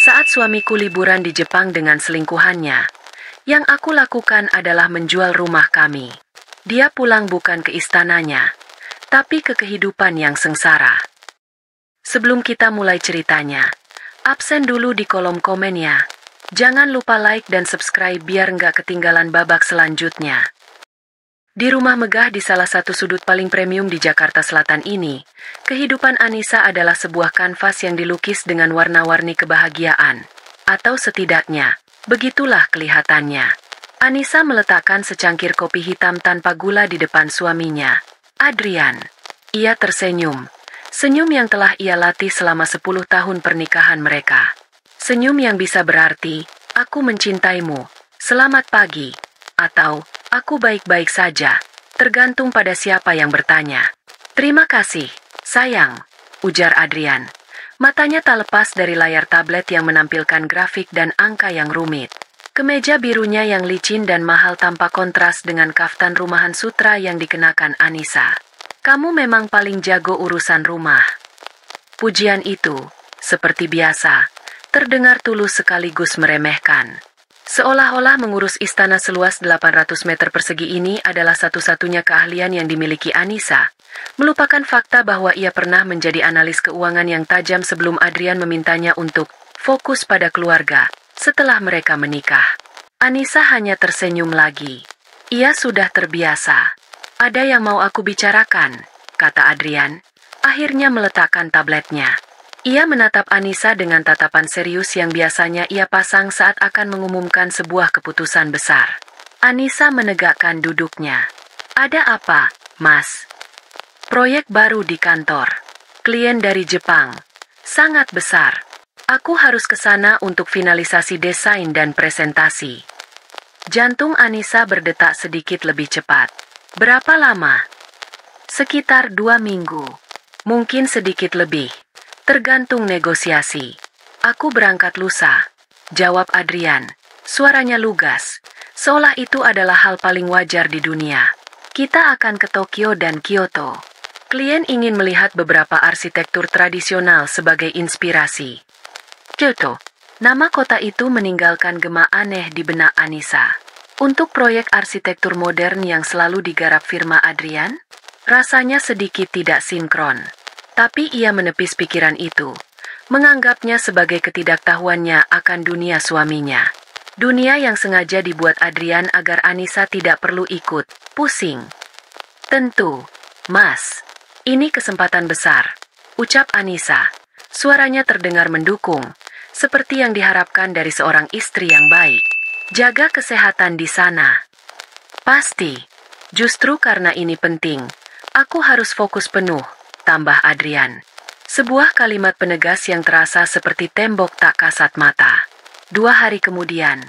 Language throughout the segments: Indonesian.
Saat suamiku liburan di Jepang dengan selingkuhannya, yang aku lakukan adalah menjual rumah kami. Dia pulang bukan ke istananya, tapi ke kehidupan yang sengsara. Sebelum kita mulai ceritanya, absen dulu di kolom komen ya. Jangan lupa like dan subscribe biar nggak ketinggalan babak selanjutnya. Di rumah megah di salah satu sudut paling premium di Jakarta Selatan ini, kehidupan Anissa adalah sebuah kanvas yang dilukis dengan warna-warni kebahagiaan. Atau setidaknya, begitulah kelihatannya. Anissa meletakkan secangkir kopi hitam tanpa gula di depan suaminya, Adrian. Ia tersenyum. Senyum yang telah ia latih selama 10 tahun pernikahan mereka. Senyum yang bisa berarti, aku mencintaimu, selamat pagi, atau aku baik-baik saja, tergantung pada siapa yang bertanya. Terima kasih, sayang, ujar Adrian. Matanya tak lepas dari layar tablet yang menampilkan grafik dan angka yang rumit. Kemeja birunya yang licin dan mahal tanpa kontras dengan kaftan rumahan sutra yang dikenakan Anissa. Kamu memang paling jago urusan rumah. Pujian itu, seperti biasa, terdengar tulus sekaligus meremehkan. Seolah-olah mengurus istana seluas 800 meter persegi ini adalah satu-satunya keahlian yang dimiliki Anissa, melupakan fakta bahwa ia pernah menjadi analis keuangan yang tajam sebelum Adrian memintanya untuk fokus pada keluarga setelah mereka menikah. Anissa hanya tersenyum lagi. Ia sudah terbiasa. Ada yang mau aku bicarakan, kata Adrian, akhirnya meletakkan tabletnya. Ia menatap Anissa dengan tatapan serius yang biasanya ia pasang saat akan mengumumkan sebuah keputusan besar. Anissa menegakkan duduknya. Ada apa, Mas? Proyek baru di kantor. Klien dari Jepang. Sangat besar. Aku harus ke sana untuk finalisasi desain dan presentasi. Jantung Anissa berdetak sedikit lebih cepat. Berapa lama? Sekitar 2 minggu. Mungkin sedikit lebih. Tergantung negosiasi. Aku berangkat lusa, jawab Adrian. Suaranya lugas, seolah itu adalah hal paling wajar di dunia. Kita akan ke Tokyo dan Kyoto. Klien ingin melihat beberapa arsitektur tradisional sebagai inspirasi. Kyoto, nama kota itu meninggalkan gema aneh di benak Anissa. Untuk proyek arsitektur modern yang selalu digarap firma Adrian, rasanya sedikit tidak sinkron. Tapi ia menepis pikiran itu, menganggapnya sebagai ketidaktahuannya akan dunia suaminya. Dunia yang sengaja dibuat Adrian agar Anissa tidak perlu ikut pusing. Tentu, Mas. Ini kesempatan besar, ucap Anissa. Suaranya terdengar mendukung, seperti yang diharapkan dari seorang istri yang baik. Jaga kesehatan di sana. Pasti. Justru karena ini penting, aku harus fokus penuh, tambah Adrian. Sebuah kalimat penegas yang terasa seperti tembok tak kasat mata. 2 hari kemudian,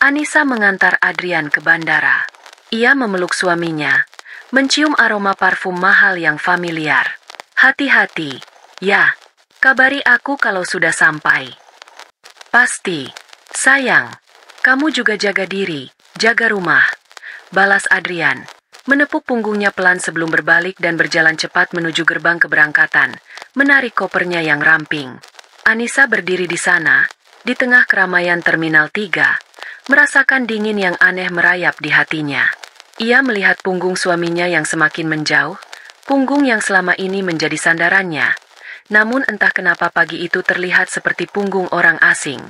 Anissa mengantar Adrian ke bandara. Ia memeluk suaminya, mencium aroma parfum mahal yang familiar. Hati-hati, ya, kabari aku kalau sudah sampai. Pasti, sayang. Kamu juga jaga diri, jaga rumah, balas Adrian. Menepuk punggungnya pelan sebelum berbalik dan berjalan cepat menuju gerbang keberangkatan, menarik kopernya yang ramping. Anissa berdiri di sana, di tengah keramaian Terminal 3, merasakan dingin yang aneh merayap di hatinya. Ia melihat punggung suaminya yang semakin menjauh, punggung yang selama ini menjadi sandarannya. Namun entah kenapa pagi itu terlihat seperti punggung orang asing.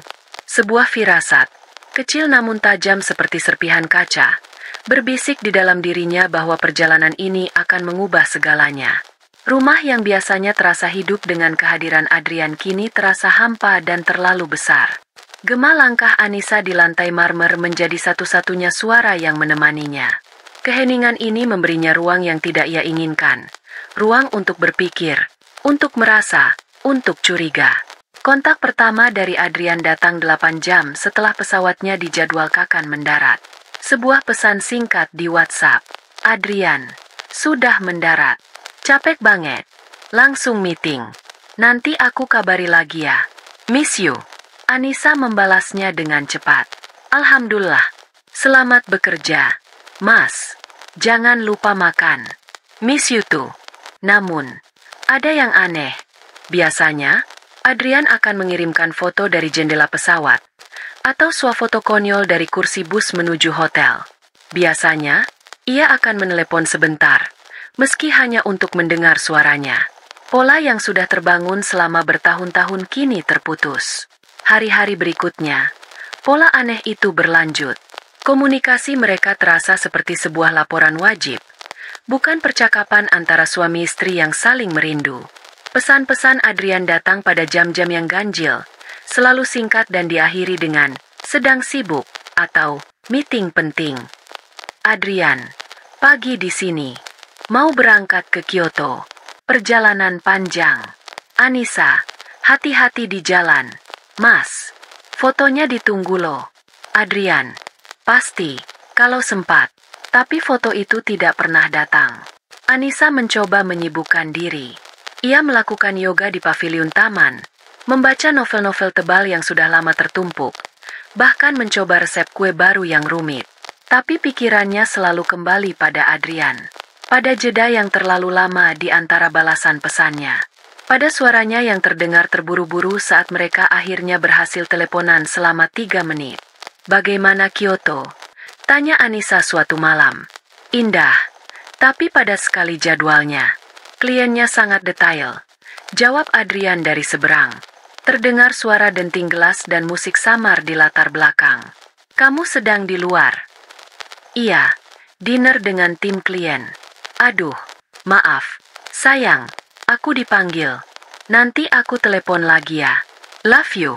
Sebuah firasat, kecil namun tajam seperti serpihan kaca, berbisik di dalam dirinya bahwa perjalanan ini akan mengubah segalanya. Rumah yang biasanya terasa hidup dengan kehadiran Adrian kini terasa hampa dan terlalu besar. Gema langkah Anissa di lantai marmer menjadi satu-satunya suara yang menemaninya. Keheningan ini memberinya ruang yang tidak ia inginkan. Ruang untuk berpikir, untuk merasa, untuk curiga. Kontak pertama dari Adrian datang 8 jam setelah pesawatnya dijadwalkan mendarat. Sebuah pesan singkat di WhatsApp. Adrian, sudah mendarat. Capek banget. Langsung meeting. Nanti aku kabari lagi ya. Miss you. Anissa membalasnya dengan cepat. Alhamdulillah. Selamat bekerja. Mas, jangan lupa makan. Miss you too. Namun, ada yang aneh. Biasanya, Adrian akan mengirimkan foto dari jendela pesawat, atau swafoto konyol dari kursi bus menuju hotel. Biasanya, ia akan menelepon sebentar, meski hanya untuk mendengar suaranya. Pola yang sudah terbangun selama bertahun-tahun kini terputus. Hari-hari berikutnya, pola aneh itu berlanjut. Komunikasi mereka terasa seperti sebuah laporan wajib, bukan percakapan antara suami istri yang saling merindu. Pesan-pesan Adrian datang pada jam-jam yang ganjil, selalu singkat dan diakhiri dengan "sedang sibuk" atau "meeting penting". Adrian, pagi di sini. Mau berangkat ke Kyoto. Perjalanan panjang. Anissa, hati-hati di jalan. Mas, fotonya ditunggu loh. Adrian, pasti, kalau sempat. Tapi foto itu tidak pernah datang. Anissa mencoba menyibukkan diri. Ia melakukan yoga di paviliun taman, membaca novel-novel tebal yang sudah lama tertumpuk, bahkan mencoba resep kue baru yang rumit. Tapi pikirannya selalu kembali pada Adrian. Pada jeda yang terlalu lama di antara balasan pesannya. Pada suaranya yang terdengar terburu-buru saat mereka akhirnya berhasil teleponan selama 3 menit. "Bagaimana Kyoto?" tanya Anissa suatu malam. "Indah, tapi padat sekali jadwalnya. Kliennya sangat detail," jawab Adrian dari seberang. Terdengar suara denting gelas dan musik samar di latar belakang. "Kamu sedang di luar?" "Iya, dinner dengan tim klien." "Aduh, maaf, sayang, aku dipanggil. Nanti aku telepon lagi ya. Love you."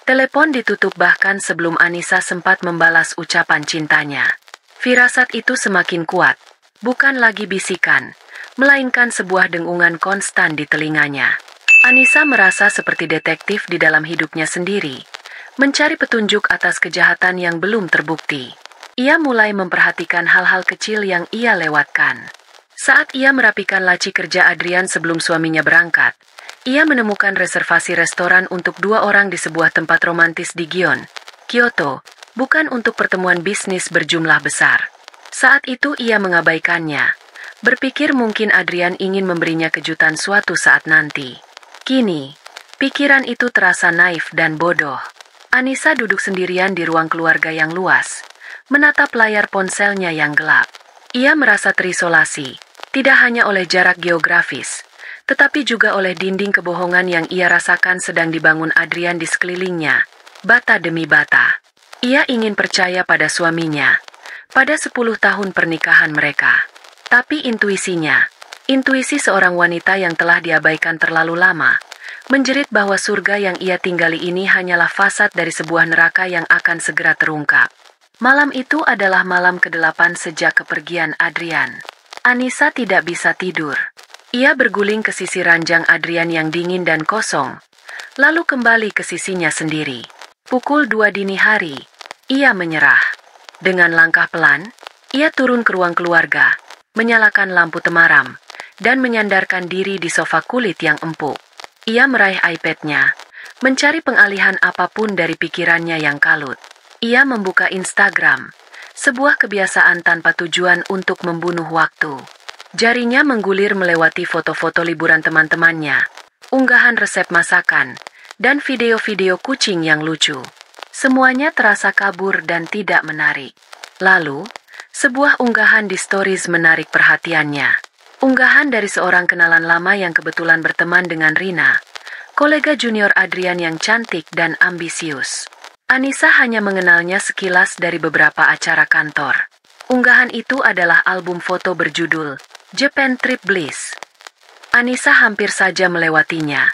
Telepon ditutup bahkan sebelum Anissa sempat membalas ucapan cintanya. Firasat itu semakin kuat, bukan lagi bisikan, melainkan sebuah dengungan konstan di telinganya. Anissa merasa seperti detektif di dalam hidupnya sendiri, mencari petunjuk atas kejahatan yang belum terbukti. Ia mulai memperhatikan hal-hal kecil yang ia lewatkan. Saat ia merapikan laci kerja Adrian sebelum suaminya berangkat, ia menemukan reservasi restoran untuk 2 orang di sebuah tempat romantis di Gion, Kyoto, bukan untuk pertemuan bisnis berjumlah besar. Saat itu ia mengabaikannya, berpikir mungkin Adrian ingin memberinya kejutan suatu saat nanti. Kini, pikiran itu terasa naif dan bodoh. Anissa duduk sendirian di ruang keluarga yang luas, menatap layar ponselnya yang gelap. Ia merasa terisolasi, tidak hanya oleh jarak geografis, tetapi juga oleh dinding kebohongan yang ia rasakan sedang dibangun Adrian di sekelilingnya, bata demi bata. Ia ingin percaya pada suaminya, pada 10 tahun pernikahan mereka. Tapi intuisi seorang wanita yang telah diabaikan terlalu lama, menjerit bahwa surga yang ia tinggali ini hanyalah fasad dari sebuah neraka yang akan segera terungkap. Malam itu adalah malam ke-8 sejak kepergian Adrian. Anissa tidak bisa tidur. Ia berguling ke sisi ranjang Adrian yang dingin dan kosong, lalu kembali ke sisinya sendiri. Pukul 2 dini hari, ia menyerah. Dengan langkah pelan, ia turun ke ruang keluarga, menyalakan lampu temaram, dan menyandarkan diri di sofa kulit yang empuk. Ia meraih iPad-nya, mencari pengalihan apapun dari pikirannya yang kalut. Ia membuka Instagram, sebuah kebiasaan tanpa tujuan untuk membunuh waktu. Jarinya menggulir melewati foto-foto liburan teman-temannya, unggahan resep masakan, dan video-video kucing yang lucu. Semuanya terasa kabur dan tidak menarik. Lalu, sebuah unggahan di stories menarik perhatiannya. Unggahan dari seorang kenalan lama yang kebetulan berteman dengan Rina, kolega junior Adrian yang cantik dan ambisius. Anissa hanya mengenalnya sekilas dari beberapa acara kantor. Unggahan itu adalah album foto berjudul Japan Trip Bliss. Anissa hampir saja melewatinya,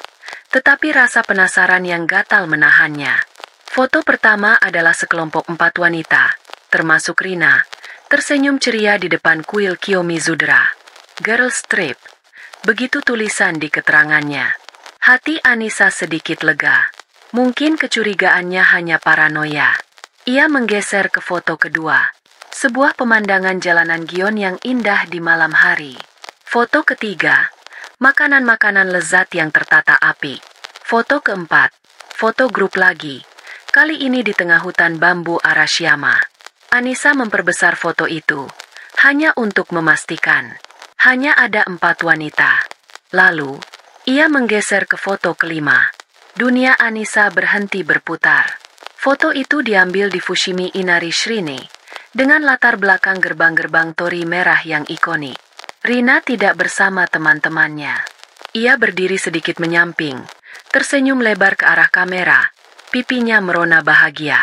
tetapi rasa penasaran yang gatal menahannya. Foto pertama adalah sekelompok 4 wanita, termasuk Rina, tersenyum ceria di depan kuil Kiyomizu-dera. Girls Trip. Begitu tulisan di keterangannya. Hati Anissa sedikit lega. Mungkin kecurigaannya hanya paranoia. Ia menggeser ke foto kedua. Sebuah pemandangan jalanan Gion yang indah di malam hari. Foto ketiga. Makanan-makanan lezat yang tertata apik. Foto keempat. Foto grup lagi. Kali ini di tengah hutan bambu Arashiyama. Anissa memperbesar foto itu, hanya untuk memastikan. Hanya ada 4 wanita. Lalu, ia menggeser ke foto kelima. Dunia Anissa berhenti berputar. Foto itu diambil di Fushimi Inari Shrine, dengan latar belakang gerbang-gerbang torii merah yang ikonik. Rina tidak bersama teman-temannya. Ia berdiri sedikit menyamping, tersenyum lebar ke arah kamera, pipinya merona bahagia.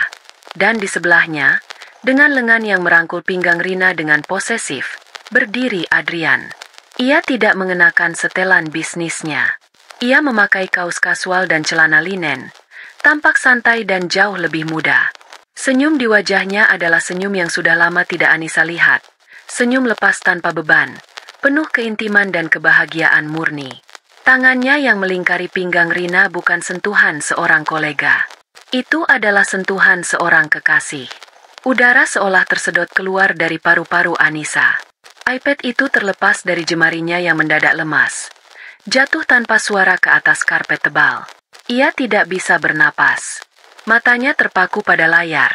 Dan di sebelahnya, dengan lengan yang merangkul pinggang Rina dengan posesif, berdiri Adrian. Ia tidak mengenakan setelan bisnisnya. Ia memakai kaos kasual dan celana linen, tampak santai dan jauh lebih muda. Senyum di wajahnya adalah senyum yang sudah lama tidak Anissa lihat. Senyum lepas tanpa beban, penuh keintiman dan kebahagiaan murni. Tangannya yang melingkari pinggang Rina bukan sentuhan seorang kolega. Itu adalah sentuhan seorang kekasih. Udara seolah tersedot keluar dari paru-paru Anissa. iPad itu terlepas dari jemarinya yang mendadak lemas. Jatuh tanpa suara ke atas karpet tebal. Ia tidak bisa bernapas. Matanya terpaku pada layar.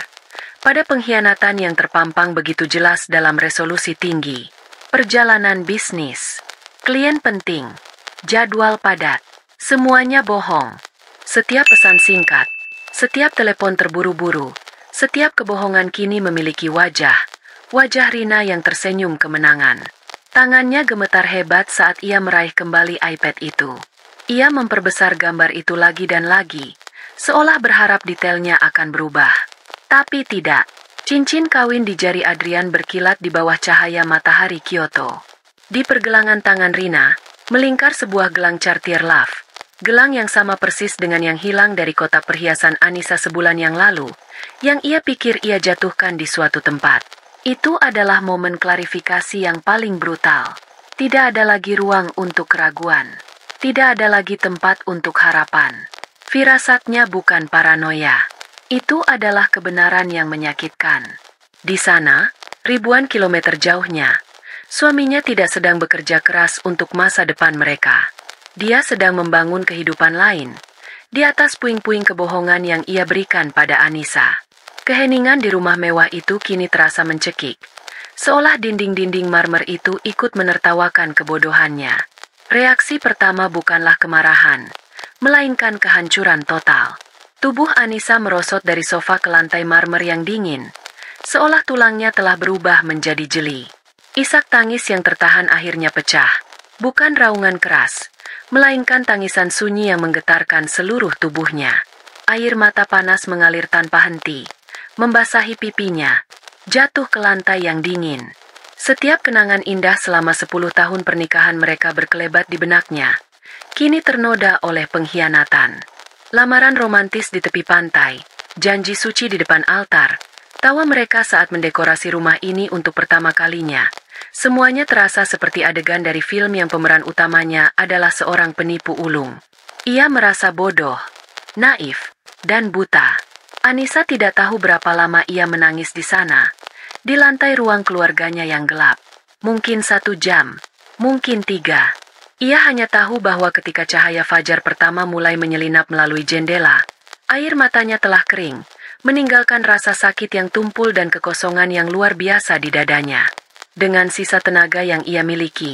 Pada pengkhianatan yang terpampang begitu jelas dalam resolusi tinggi. Perjalanan bisnis. Klien penting. Jadwal padat. Semuanya bohong. Setiap pesan singkat. Setiap telepon terburu-buru. Setiap kebohongan kini memiliki wajah. Wajah Rina yang tersenyum kemenangan. Tangannya gemetar hebat saat ia meraih kembali iPad itu. Ia memperbesar gambar itu lagi dan lagi, seolah berharap detailnya akan berubah. Tapi tidak. Cincin kawin di jari Adrian berkilat di bawah cahaya matahari Kyoto. Di pergelangan tangan Rina, melingkar sebuah gelang Cartier Love. Gelang yang sama persis dengan yang hilang dari kotak perhiasan Anissa sebulan yang lalu, yang ia pikir ia jatuhkan di suatu tempat. Itu adalah momen klarifikasi yang paling brutal. Tidak ada lagi ruang untuk keraguan. Tidak ada lagi tempat untuk harapan. Firasatnya bukan paranoia. Itu adalah kebenaran yang menyakitkan. Di sana, ribuan kilometer jauhnya, suaminya tidak sedang bekerja keras untuk masa depan mereka. Dia sedang membangun kehidupan lain, di atas puing-puing kebohongan yang ia berikan pada Anissa. Keheningan di rumah mewah itu kini terasa mencekik, seolah dinding-dinding marmer itu ikut menertawakan kebodohannya. Reaksi pertama bukanlah kemarahan, melainkan kehancuran total. Tubuh Anissa merosot dari sofa ke lantai marmer yang dingin, seolah tulangnya telah berubah menjadi jeli. Isak tangis yang tertahan akhirnya pecah, bukan raungan keras, melainkan tangisan sunyi yang menggetarkan seluruh tubuhnya. Air mata panas mengalir tanpa henti, membasahi pipinya, jatuh ke lantai yang dingin. Setiap kenangan indah selama 10 tahun pernikahan mereka berkelebat di benaknya, kini ternoda oleh pengkhianatan. Lamaran romantis di tepi pantai, janji suci di depan altar, tawa mereka saat mendekorasi rumah ini untuk pertama kalinya. Semuanya terasa seperti adegan dari film yang pemeran utamanya adalah seorang penipu ulung. Ia merasa bodoh, naif, dan buta. Anissa tidak tahu berapa lama ia menangis di sana, di lantai ruang keluarganya yang gelap. Mungkin 1 jam, mungkin 3. Ia hanya tahu bahwa ketika cahaya fajar pertama mulai menyelinap melalui jendela, air matanya telah kering, meninggalkan rasa sakit yang tumpul dan kekosongan yang luar biasa di dadanya. Dengan sisa tenaga yang ia miliki,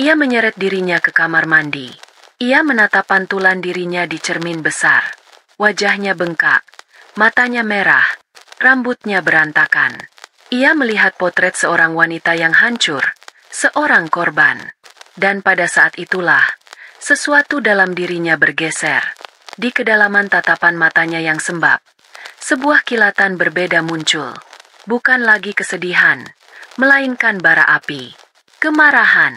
ia menyeret dirinya ke kamar mandi. Ia menatap pantulan dirinya di cermin besar. Wajahnya bengkak. Matanya merah, rambutnya berantakan. Ia melihat potret seorang wanita yang hancur, seorang korban. Dan pada saat itulah, sesuatu dalam dirinya bergeser. Di kedalaman tatapan matanya yang sembab, sebuah kilatan berbeda muncul. Bukan lagi kesedihan, melainkan bara api. Kemarahan.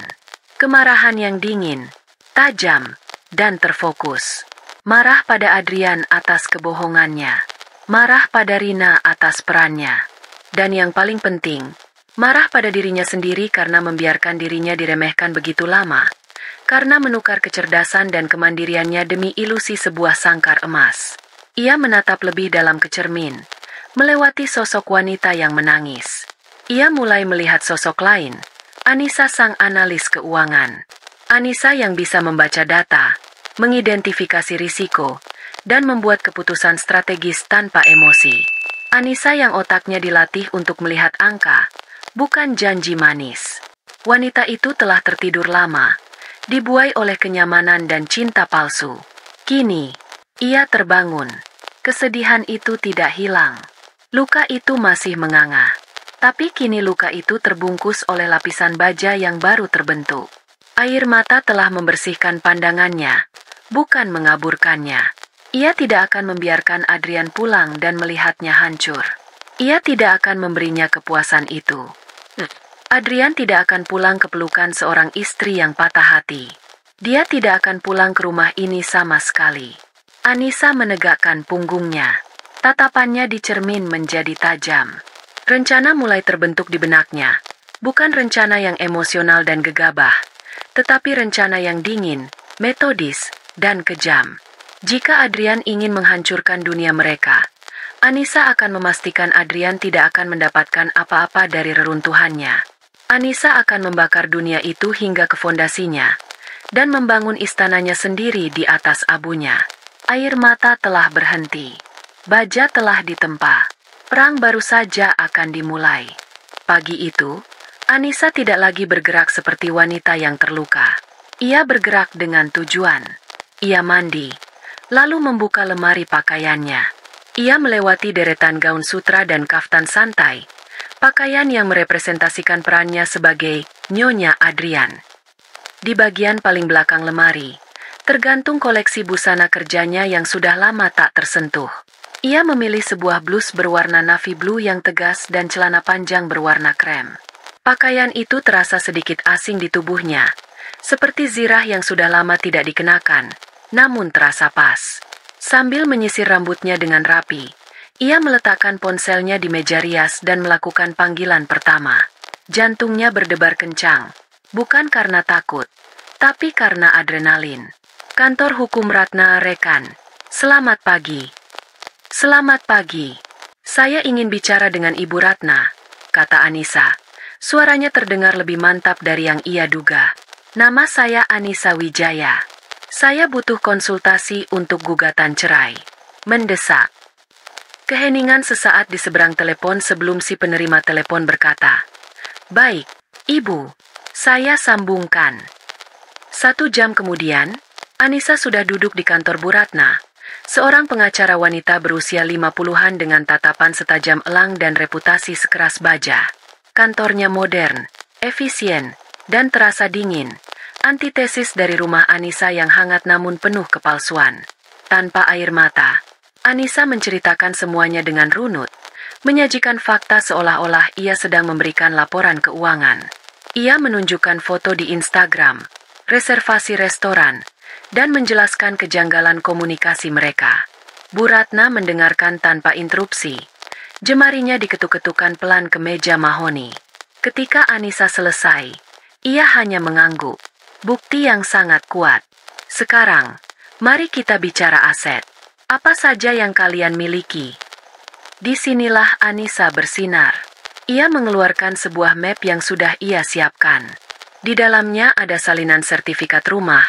Kemarahan yang dingin, tajam, dan terfokus. Marah pada Adrian atas kebohongannya. Marah pada Rina atas perannya. Dan yang paling penting, marah pada dirinya sendiri karena membiarkan dirinya diremehkan begitu lama. Karena menukar kecerdasan dan kemandiriannya demi ilusi sebuah sangkar emas. Ia menatap lebih dalam ke cermin, melewati sosok wanita yang menangis. Ia mulai melihat sosok lain, Anissa sang analis keuangan. Anissa yang bisa membaca data, mengidentifikasi risiko, dan membuat keputusan strategis tanpa emosi. Anissa yang otaknya dilatih untuk melihat angka, bukan janji manis. Wanita itu telah tertidur lama, dibuai oleh kenyamanan dan cinta palsu. Kini, Ia terbangun. Kesedihan itu tidak hilang. Luka itu masih menganga. Tapi kini luka itu terbungkus oleh lapisan baja yang baru terbentuk. Air mata telah membersihkan pandangannya, bukan mengaburkannya. Ia tidak akan membiarkan Adrian pulang dan melihatnya hancur. Ia tidak akan memberinya kepuasan itu. Adrian tidak akan pulang ke pelukan seorang istri yang patah hati. Dia tidak akan pulang ke rumah ini sama sekali. Anissa menegakkan punggungnya. Tatapannya di cermin menjadi tajam. Rencana mulai terbentuk di benaknya. Bukan rencana yang emosional dan gegabah, tetapi rencana yang dingin, metodis, dan kejam. Jika Adrian ingin menghancurkan dunia mereka, Anissa akan memastikan Adrian tidak akan mendapatkan apa-apa dari reruntuhannya. Anissa akan membakar dunia itu hingga ke fondasinya, dan membangun istananya sendiri di atas abunya. Air mata telah berhenti. Baja telah ditempa. Perang baru saja akan dimulai. Pagi itu, Anissa tidak lagi bergerak seperti wanita yang terluka. Ia bergerak dengan tujuan. Ia mandi, lalu membuka lemari pakaiannya. Ia melewati deretan gaun sutra dan kaftan santai, pakaian yang merepresentasikan perannya sebagai Nyonya Adrian. Di bagian paling belakang lemari, tergantung koleksi busana kerjanya yang sudah lama tak tersentuh. Ia memilih sebuah blus berwarna navy blue yang tegas dan celana panjang berwarna krem. Pakaian itu terasa sedikit asing di tubuhnya, seperti zirah yang sudah lama tidak dikenakan, namun terasa pas. Sambil menyisir rambutnya dengan rapi, ia meletakkan ponselnya di meja rias dan melakukan panggilan pertama. Jantungnya berdebar kencang, bukan karena takut, tapi karena adrenalin. Kantor Hukum Ratna Rekan. Selamat pagi. Selamat pagi. Saya ingin bicara dengan Ibu Ratna, kata Anissa. Suaranya terdengar lebih mantap dari yang ia duga. Nama saya Anissa Wijaya. Saya butuh konsultasi untuk gugatan cerai. Mendesak. Keheningan sesaat di seberang telepon sebelum si penerima telepon berkata, "Baik, Ibu, saya sambungkan." 1 jam kemudian, Anissa sudah duduk di kantor Bu Ratna, seorang pengacara wanita berusia 50-an dengan tatapan setajam elang dan reputasi sekeras baja. Kantornya modern, efisien, dan terasa dingin. Antitesis dari rumah Anissa yang hangat namun penuh kepalsuan. Tanpa air mata, Anissa menceritakan semuanya dengan runut, menyajikan fakta seolah-olah ia sedang memberikan laporan keuangan. Ia menunjukkan foto di Instagram, reservasi restoran, dan menjelaskan kejanggalan komunikasi mereka. Bu Ratna mendengarkan tanpa interupsi. Jemarinya diketuk-ketukan pelan ke meja mahoni. Ketika Anissa selesai, ia hanya mengangguk. Bukti yang sangat kuat. Sekarang, mari kita bicara aset. Apa saja yang kalian miliki? Disinilah Anissa bersinar. Ia mengeluarkan sebuah map yang sudah ia siapkan. Di dalamnya ada salinan sertifikat rumah,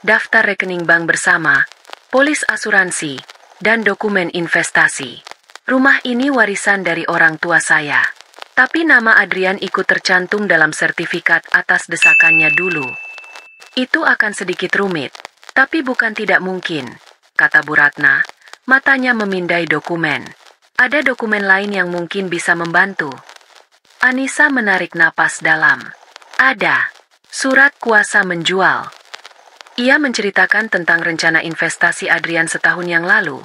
daftar rekening bank bersama, polis asuransi, dan dokumen investasi. Rumah ini warisan dari orang tua saya. Tapi nama Adrian ikut tercantum dalam sertifikat atas desakannya dulu. Itu akan sedikit rumit, tapi bukan tidak mungkin, kata Bu Ratna, matanya memindai dokumen. Ada dokumen lain yang mungkin bisa membantu. Anissa menarik napas dalam. Ada. Surat kuasa menjual. Ia menceritakan tentang rencana investasi Adrian setahun yang lalu.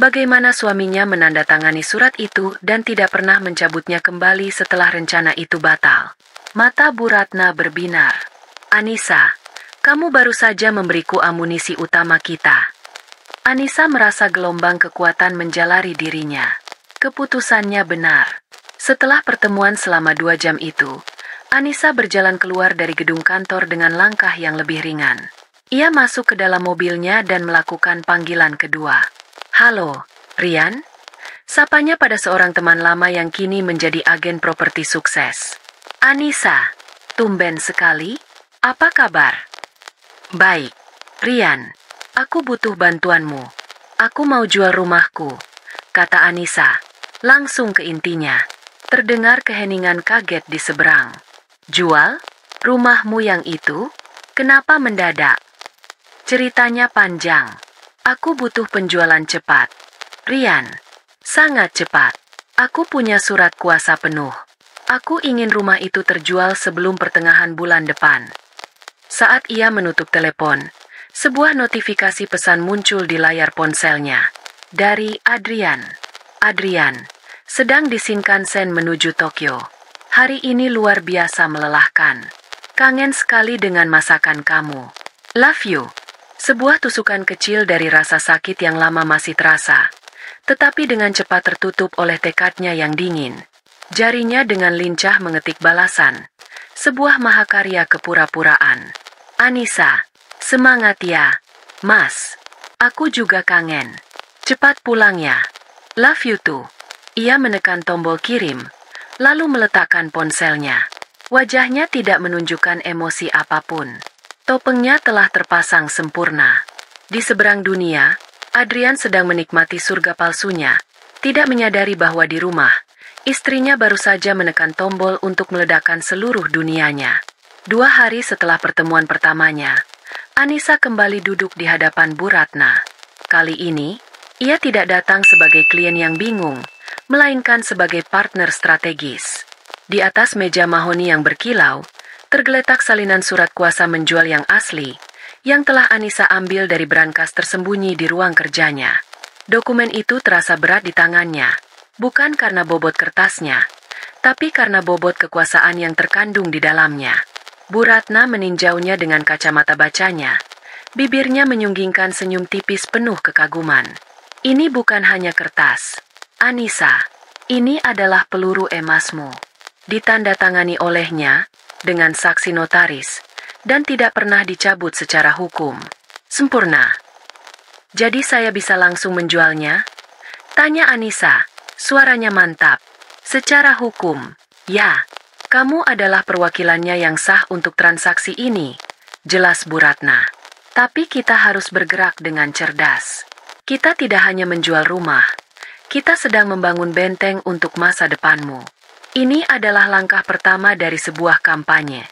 Bagaimana suaminya menandatangani surat itu dan tidak pernah mencabutnya kembali setelah rencana itu batal. Mata Bu Ratna berbinar. Anissa, kamu baru saja memberiku amunisi utama kita. Anissa merasa gelombang kekuatan menjalari dirinya. Keputusannya benar. Setelah pertemuan selama 2 jam itu, Anissa berjalan keluar dari gedung kantor dengan langkah yang lebih ringan. Ia masuk ke dalam mobilnya dan melakukan panggilan kedua. Halo, Rian? Sapanya pada seorang teman lama yang kini menjadi agen properti sukses. Anissa, tumben sekali. Apa kabar? Baik, Rian. Aku butuh bantuanmu. Aku mau jual rumahku, kata Anissa. Langsung ke intinya. Terdengar keheningan kaget di seberang. Jual? Rumahmu yang itu? Kenapa mendadak? Ceritanya panjang. Aku butuh penjualan cepat. Rian, sangat cepat. Aku punya surat kuasa penuh. Aku ingin rumah itu terjual sebelum pertengahan bulan depan. Saat ia menutup telepon, sebuah notifikasi pesan muncul di layar ponselnya. Dari Adrian. Adrian, sedang di Shinkansen menuju Tokyo. Hari ini luar biasa melelahkan. Kangen sekali dengan masakan kamu. Love you. Sebuah tusukan kecil dari rasa sakit yang lama masih terasa, tetapi dengan cepat tertutup oleh tekadnya yang dingin. Jarinya dengan lincah mengetik balasan. Sebuah mahakarya kepura-puraan. Anissa, semangat ya, Mas. Aku juga kangen. Cepat pulang ya. Love you too. Ia menekan tombol kirim, lalu meletakkan ponselnya. Wajahnya tidak menunjukkan emosi apapun. Topengnya telah terpasang sempurna. Di seberang dunia, Adrian sedang menikmati surga palsunya, tidak menyadari bahwa di rumah, istrinya baru saja menekan tombol untuk meledakkan seluruh dunianya. 2 hari setelah pertemuan pertamanya, Anissa kembali duduk di hadapan Bu Ratna. Kali ini, ia tidak datang sebagai klien yang bingung, melainkan sebagai partner strategis. Di atas meja mahoni yang berkilau, tergeletak salinan surat kuasa menjual yang asli, yang telah Anissa ambil dari brankas tersembunyi di ruang kerjanya. Dokumen itu terasa berat di tangannya, bukan karena bobot kertasnya, tapi karena bobot kekuasaan yang terkandung di dalamnya. Bu Ratna meninjaunya dengan kacamata bacanya. Bibirnya menyunggingkan senyum tipis penuh kekaguman. Ini bukan hanya kertas. Anissa, ini adalah peluru emasmu. Ditandatangani olehnya, dengan saksi notaris, dan tidak pernah dicabut secara hukum. Sempurna. Jadi saya bisa langsung menjualnya? Tanya Anissa, suaranya mantap. Secara hukum, ya. Kamu adalah perwakilannya yang sah untuk transaksi ini, jelas Bu Ratna. Tapi kita harus bergerak dengan cerdas. Kita tidak hanya menjual rumah, kita sedang membangun benteng untuk masa depanmu. Ini adalah langkah pertama dari sebuah kampanye.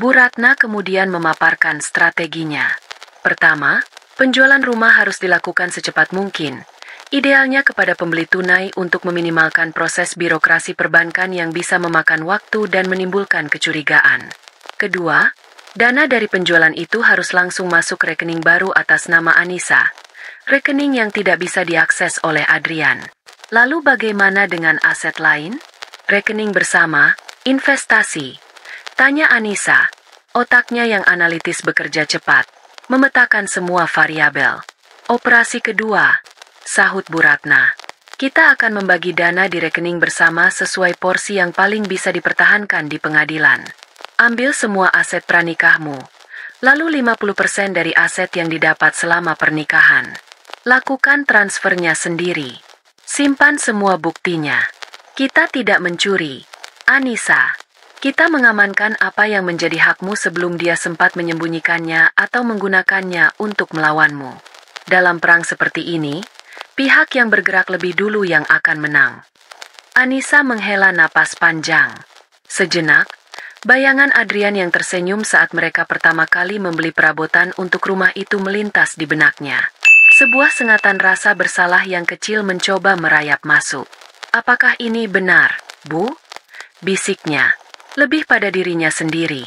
Bu Ratna kemudian memaparkan strateginya. Pertama, penjualan rumah harus dilakukan secepat mungkin. Idealnya kepada pembeli tunai untuk meminimalkan proses birokrasi perbankan yang bisa memakan waktu dan menimbulkan kecurigaan. Kedua, dana dari penjualan itu harus langsung masuk rekening baru atas nama Anissa. Rekening yang tidak bisa diakses oleh Adrian. Lalu bagaimana dengan aset lain? Rekening bersama, investasi. Tanya Anissa. Otaknya yang analitis bekerja cepat, memetakan semua variabel. Operasi kedua, sahut Bu Ratna. Kita akan membagi dana di rekening bersama sesuai porsi yang paling bisa dipertahankan di pengadilan. Ambil semua aset pranikahmu, lalu 50% dari aset yang didapat selama pernikahan. Lakukan transfernya sendiri. Simpan semua buktinya. Kita tidak mencuri. Anissa, kita mengamankan apa yang menjadi hakmu sebelum dia sempat menyembunyikannya atau menggunakannya untuk melawanmu. Dalam perang seperti ini, pihak yang bergerak lebih dulu yang akan menang. Anissa menghela napas panjang. Sejenak, bayangan Adrian yang tersenyum saat mereka pertama kali membeli perabotan untuk rumah itu melintas di benaknya. Sebuah sengatan rasa bersalah yang kecil mencoba merayap masuk. Apakah ini benar, Bu? Bisiknya, lebih pada dirinya sendiri.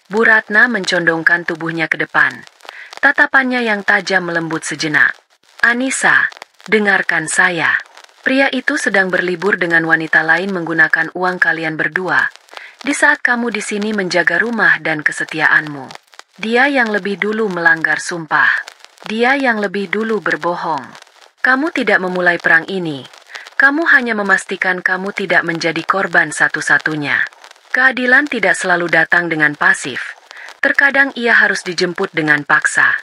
Bu Ratna mencondongkan tubuhnya ke depan. Tatapannya yang tajam melembut sejenak. Anissa, dengarkan saya. Pria itu sedang berlibur dengan wanita lain menggunakan uang kalian berdua. Di saat kamu di sini menjaga rumah dan kesetiaanmu. Dia yang lebih dulu melanggar sumpah. Dia yang lebih dulu berbohong. Kamu tidak memulai perang ini. Kamu hanya memastikan kamu tidak menjadi korban satu-satunya. Keadilan tidak selalu datang dengan pasif. Terkadang ia harus dijemput dengan paksa.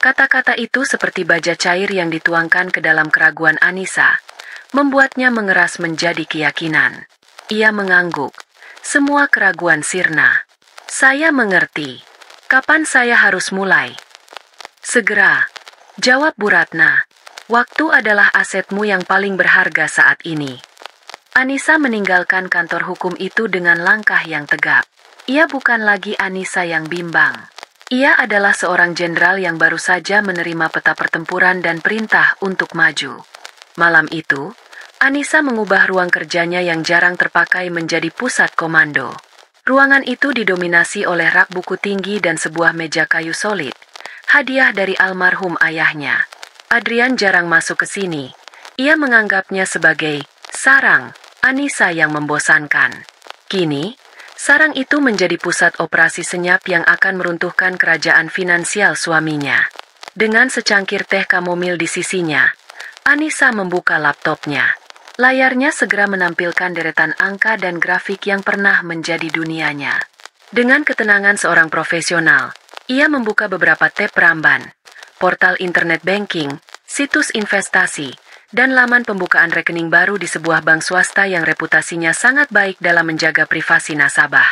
Kata-kata itu seperti baja cair yang dituangkan ke dalam keraguan Anissa, membuatnya mengeras menjadi keyakinan. Ia mengangguk. Semua keraguan sirna. Saya mengerti. Kapan saya harus mulai? Segera, jawab Bu Ratna. Waktu adalah asetmu yang paling berharga saat ini. Anissa meninggalkan kantor hukum itu dengan langkah yang tegap. Ia bukan lagi Anissa yang bimbang. Ia adalah seorang jenderal yang baru saja menerima peta pertempuran dan perintah untuk maju. Malam itu, Anissa mengubah ruang kerjanya yang jarang terpakai menjadi pusat komando. Ruangan itu didominasi oleh rak buku tinggi dan sebuah meja kayu solid, hadiah dari almarhum ayahnya. Adrian jarang masuk ke sini. Ia menganggapnya sebagai sarang Anissa yang membosankan. Kini, sarang itu menjadi pusat operasi senyap yang akan meruntuhkan kerajaan finansial suaminya. Dengan secangkir teh kamomil di sisinya, Anissa membuka laptopnya. Layarnya segera menampilkan deretan angka dan grafik yang pernah menjadi dunianya. Dengan ketenangan seorang profesional, ia membuka beberapa tab peramban, portal internet banking, situs investasi, dan laman pembukaan rekening baru di sebuah bank swasta yang reputasinya sangat baik dalam menjaga privasi nasabah.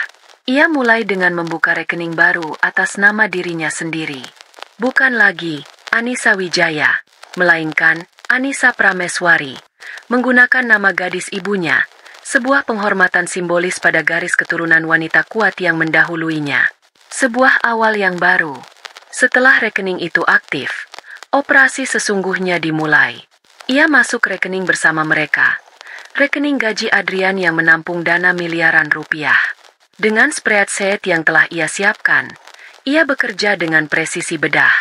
Ia mulai dengan membuka rekening baru atas nama dirinya sendiri. Bukan lagi Anissa Wijaya, melainkan Anissa Prameswari, menggunakan nama gadis ibunya, sebuah penghormatan simbolis pada garis keturunan wanita kuat yang mendahuluinya. Sebuah awal yang baru. Setelah rekening itu aktif, operasi sesungguhnya dimulai. Ia masuk rekening bersama mereka. Rekening gaji Adrian yang menampung dana miliaran rupiah. Dengan spreadsheet yang telah ia siapkan, ia bekerja dengan presisi bedah.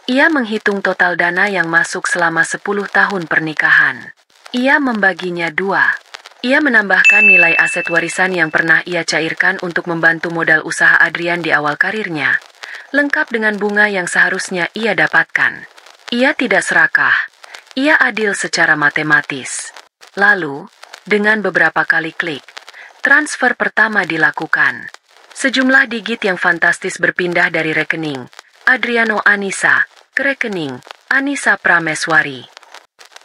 Ia menghitung total dana yang masuk selama 10 tahun pernikahan. Ia membaginya 2. Ia menambahkan nilai aset warisan yang pernah ia cairkan untuk membantu modal usaha Adrian di awal karirnya, lengkap dengan bunga yang seharusnya ia dapatkan. Ia tidak serakah. Ia adil secara matematis. Lalu, dengan beberapa kali klik, transfer pertama dilakukan. Sejumlah digit yang fantastis berpindah dari rekening Adriano Anissa ke rekening Anissa Prameswari.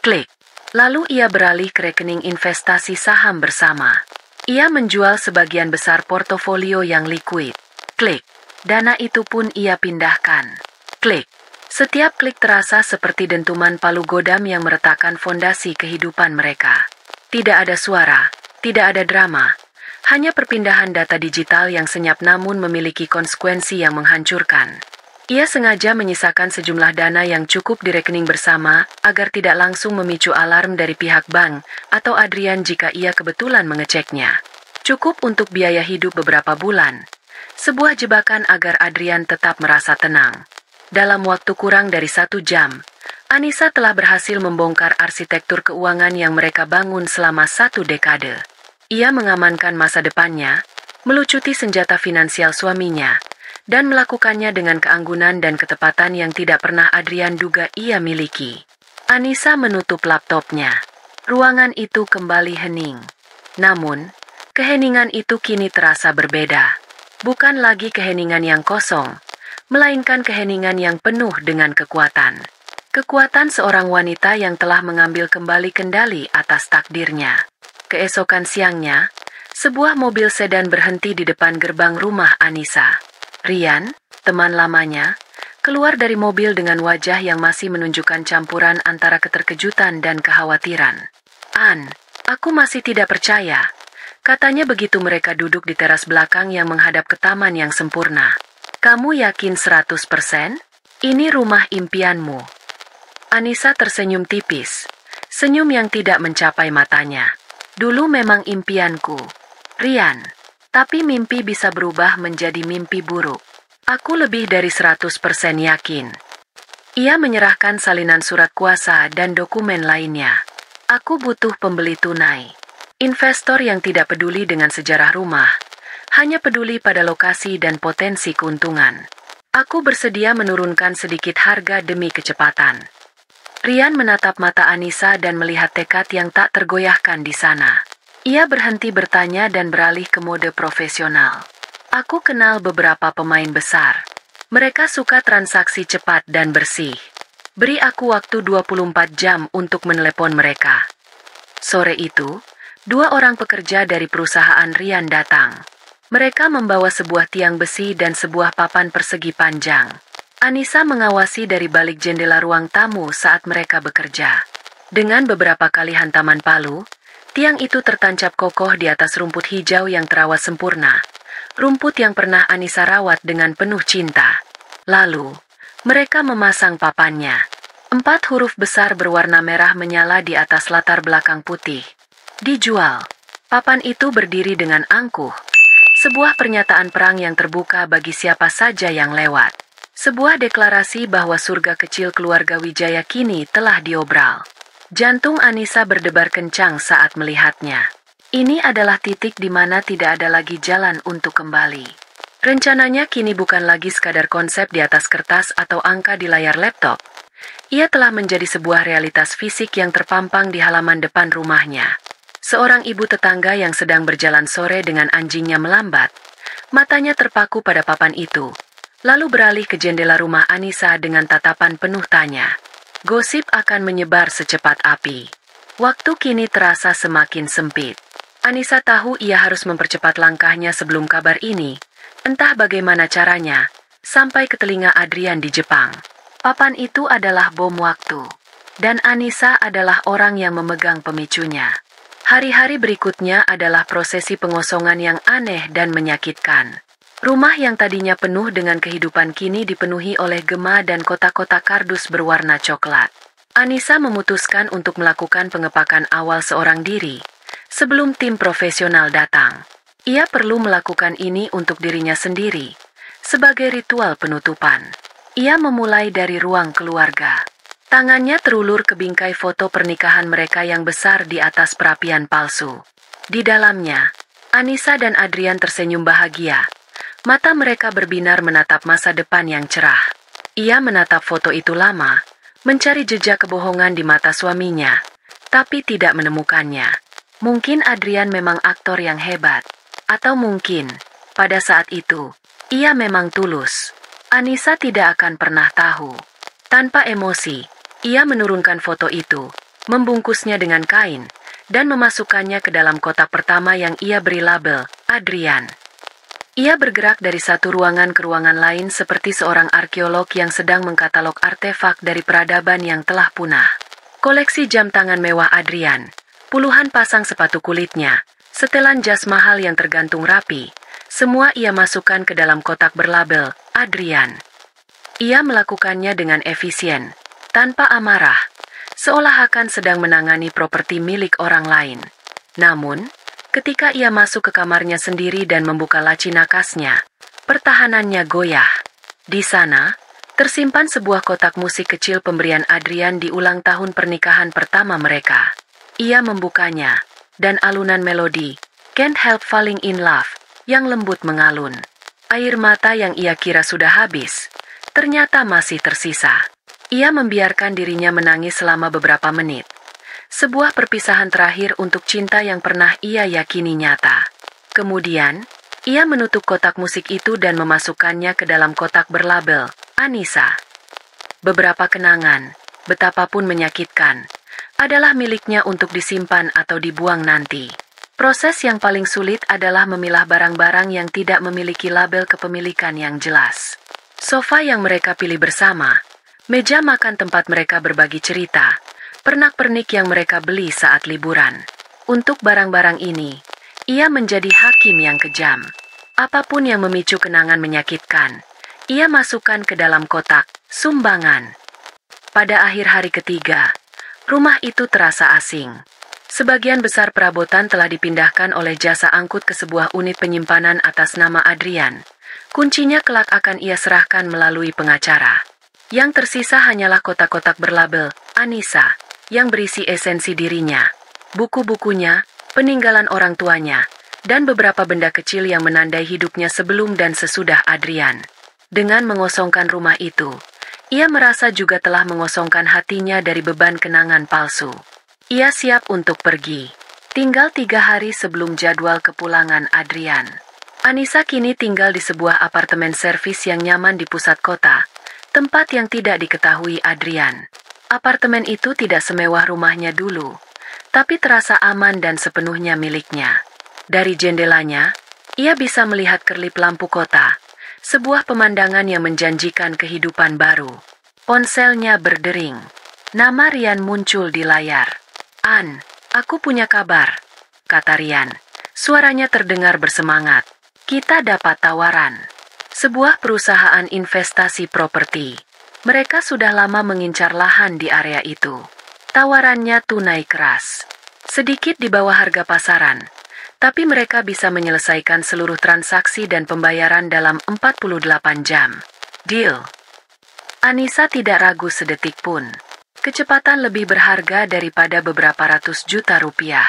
Klik. Lalu ia beralih ke rekening investasi saham bersama. Ia menjual sebagian besar portofolio yang liquid. Klik. Dana itu pun ia pindahkan. Klik. Setiap klik terasa seperti dentuman palu godam yang meretakkan fondasi kehidupan mereka. Tidak ada suara, tidak ada drama, hanya perpindahan data digital yang senyap namun memiliki konsekuensi yang menghancurkan. Ia sengaja menyisakan sejumlah dana yang cukup di rekening bersama agar tidak langsung memicu alarm dari pihak bank atau Adrian jika ia kebetulan mengeceknya. Cukup untuk biaya hidup beberapa bulan. Sebuah jebakan agar Adrian tetap merasa tenang. Dalam waktu kurang dari 1 jam, Anissa telah berhasil membongkar arsitektur keuangan yang mereka bangun selama 1 dekade. Ia mengamankan masa depannya, melucuti senjata finansial suaminya, dan melakukannya dengan keanggunan dan ketepatan yang tidak pernah Adrian duga ia miliki. Anissa menutup laptopnya. Ruangan itu kembali hening. Namun, keheningan itu kini terasa berbeda. Bukan lagi keheningan yang kosong, melainkan keheningan yang penuh dengan kekuatan. Kekuatan seorang wanita yang telah mengambil kembali kendali atas takdirnya. Keesokan siangnya, sebuah mobil sedan berhenti di depan gerbang rumah Anissa. Rian, teman lamanya, keluar dari mobil dengan wajah yang masih menunjukkan campuran antara keterkejutan dan kekhawatiran. "An, aku masih tidak percaya," katanya begitu mereka duduk di teras belakang yang menghadap ke taman yang sempurna. "Kamu yakin 100%? Ini rumah impianmu." Anissa tersenyum tipis, senyum yang tidak mencapai matanya. "Dulu memang impianku, Rian, tapi mimpi bisa berubah menjadi mimpi buruk. Aku lebih dari 100% yakin." Ia menyerahkan salinan surat kuasa dan dokumen lainnya. "Aku butuh pembeli tunai. Investor yang tidak peduli dengan sejarah rumah, hanya peduli pada lokasi dan potensi keuntungan. Aku bersedia menurunkan sedikit harga demi kecepatan." Rian menatap mata Anissa dan melihat tekad yang tak tergoyahkan di sana. Ia berhenti bertanya dan beralih ke mode profesional. "Aku kenal beberapa pemain besar. Mereka suka transaksi cepat dan bersih. Beri aku waktu 24 jam untuk menelepon mereka." Sore itu, 2 orang pekerja dari perusahaan Rian datang. Mereka membawa sebuah tiang besi dan sebuah papan persegi panjang. Anissa mengawasi dari balik jendela ruang tamu saat mereka bekerja. Dengan beberapa kali hantaman palu, tiang itu tertancap kokoh di atas rumput hijau yang terawat sempurna. Rumput yang pernah Anissa rawat dengan penuh cinta. Lalu, mereka memasang papannya. 4 huruf besar berwarna merah menyala di atas latar belakang putih. Dijual. Papan itu berdiri dengan angkuh. Sebuah pernyataan perang yang terbuka bagi siapa saja yang lewat. Sebuah deklarasi bahwa surga kecil keluarga Wijaya kini telah diobral. Jantung Anissa berdebar kencang saat melihatnya. Ini adalah titik di mana tidak ada lagi jalan untuk kembali. Rencananya kini bukan lagi sekadar konsep di atas kertas atau angka di layar laptop. Ia telah menjadi sebuah realitas fisik yang terpampang di halaman depan rumahnya. Seorang ibu tetangga yang sedang berjalan sore dengan anjingnya melambat. Matanya terpaku pada papan itu, lalu beralih ke jendela rumah Anissa dengan tatapan penuh tanya. Gosip akan menyebar secepat api. Waktu kini terasa semakin sempit. Anissa tahu ia harus mempercepat langkahnya sebelum kabar ini, entah bagaimana caranya, sampai ke telinga Adrian di Jepang. Papan itu adalah bom waktu, dan Anissa adalah orang yang memegang pemicunya. Hari-hari berikutnya adalah prosesi pengosongan yang aneh dan menyakitkan. Rumah yang tadinya penuh dengan kehidupan kini dipenuhi oleh gema dan kotak-kotak kardus berwarna coklat. Anissa memutuskan untuk melakukan pengepakan awal seorang diri, sebelum tim profesional datang. Ia perlu melakukan ini untuk dirinya sendiri, sebagai ritual penutupan. Ia memulai dari ruang keluarga. Tangannya terulur ke bingkai foto pernikahan mereka yang besar di atas perapian palsu. Di dalamnya, Anissa dan Adrian tersenyum bahagia. Mata mereka berbinar menatap masa depan yang cerah. Ia menatap foto itu lama, mencari jejak kebohongan di mata suaminya, tapi tidak menemukannya. Mungkin Adrian memang aktor yang hebat, atau mungkin, pada saat itu, ia memang tulus. Anissa tidak akan pernah tahu. Tanpa emosi, ia menurunkan foto itu, membungkusnya dengan kain, dan memasukkannya ke dalam kotak pertama yang ia beri label, Adrian. Ia bergerak dari satu ruangan ke ruangan lain seperti seorang arkeolog yang sedang mengkatalog artefak dari peradaban yang telah punah. Koleksi jam tangan mewah Adrian, puluhan pasang sepatu kulitnya, setelan jas mahal yang tergantung rapi, semua ia masukkan ke dalam kotak berlabel, Adrian. Ia melakukannya dengan efisien, tanpa amarah, seolah akan sedang menangani properti milik orang lain. Namun, ketika ia masuk ke kamarnya sendiri dan membuka laci nakasnya, pertahanannya goyah. Di sana, tersimpan sebuah kotak musik kecil pemberian Adrian di ulang tahun pernikahan pertama mereka. Ia membukanya, dan alunan melodi, Can't Help Falling in Love, yang lembut mengalun. Air mata yang ia kira sudah habis, ternyata masih tersisa. Ia membiarkan dirinya menangis selama beberapa menit. Sebuah perpisahan terakhir untuk cinta yang pernah ia yakini nyata. Kemudian, ia menutup kotak musik itu dan memasukkannya ke dalam kotak berlabel, Anissa. Beberapa kenangan, betapapun menyakitkan, adalah miliknya untuk disimpan atau dibuang nanti. Proses yang paling sulit adalah memilah barang-barang yang tidak memiliki label kepemilikan yang jelas. Sofa yang mereka pilih bersama, meja makan tempat mereka berbagi cerita, pernak-pernik yang mereka beli saat liburan. Untuk barang-barang ini, ia menjadi hakim yang kejam. Apapun yang memicu kenangan menyakitkan, ia masukkan ke dalam kotak, sumbangan. Pada akhir hari ketiga, rumah itu terasa asing. Sebagian besar perabotan telah dipindahkan oleh jasa angkut ke sebuah unit penyimpanan atas nama Adrian. Kuncinya kelak akan ia serahkan melalui pengacara. Yang tersisa hanyalah kotak-kotak berlabel, Anissa, yang berisi esensi dirinya, buku-bukunya, peninggalan orang tuanya, dan beberapa benda kecil yang menandai hidupnya sebelum dan sesudah Adrian. Dengan mengosongkan rumah itu, ia merasa juga telah mengosongkan hatinya dari beban kenangan palsu. Ia siap untuk pergi. Tinggal 3 hari sebelum jadwal kepulangan Adrian. Anissa kini tinggal di sebuah apartemen servis yang nyaman di pusat kota, tempat yang tidak diketahui Adrian. Apartemen itu tidak semewah rumahnya dulu, tapi terasa aman dan sepenuhnya miliknya. Dari jendelanya, ia bisa melihat kerlip lampu kota, sebuah pemandangan yang menjanjikan kehidupan baru. Ponselnya berdering. Nama Rian muncul di layar. "An, aku punya kabar," kata Rian. Suaranya terdengar bersemangat. "Kita dapat tawaran." Sebuah perusahaan investasi properti. Mereka sudah lama mengincar lahan di area itu. Tawarannya tunai keras. Sedikit di bawah harga pasaran. Tapi mereka bisa menyelesaikan seluruh transaksi dan pembayaran dalam 48 jam. Deal. Anissa tidak ragu sedetik pun. Kecepatan lebih berharga daripada beberapa ratus juta rupiah.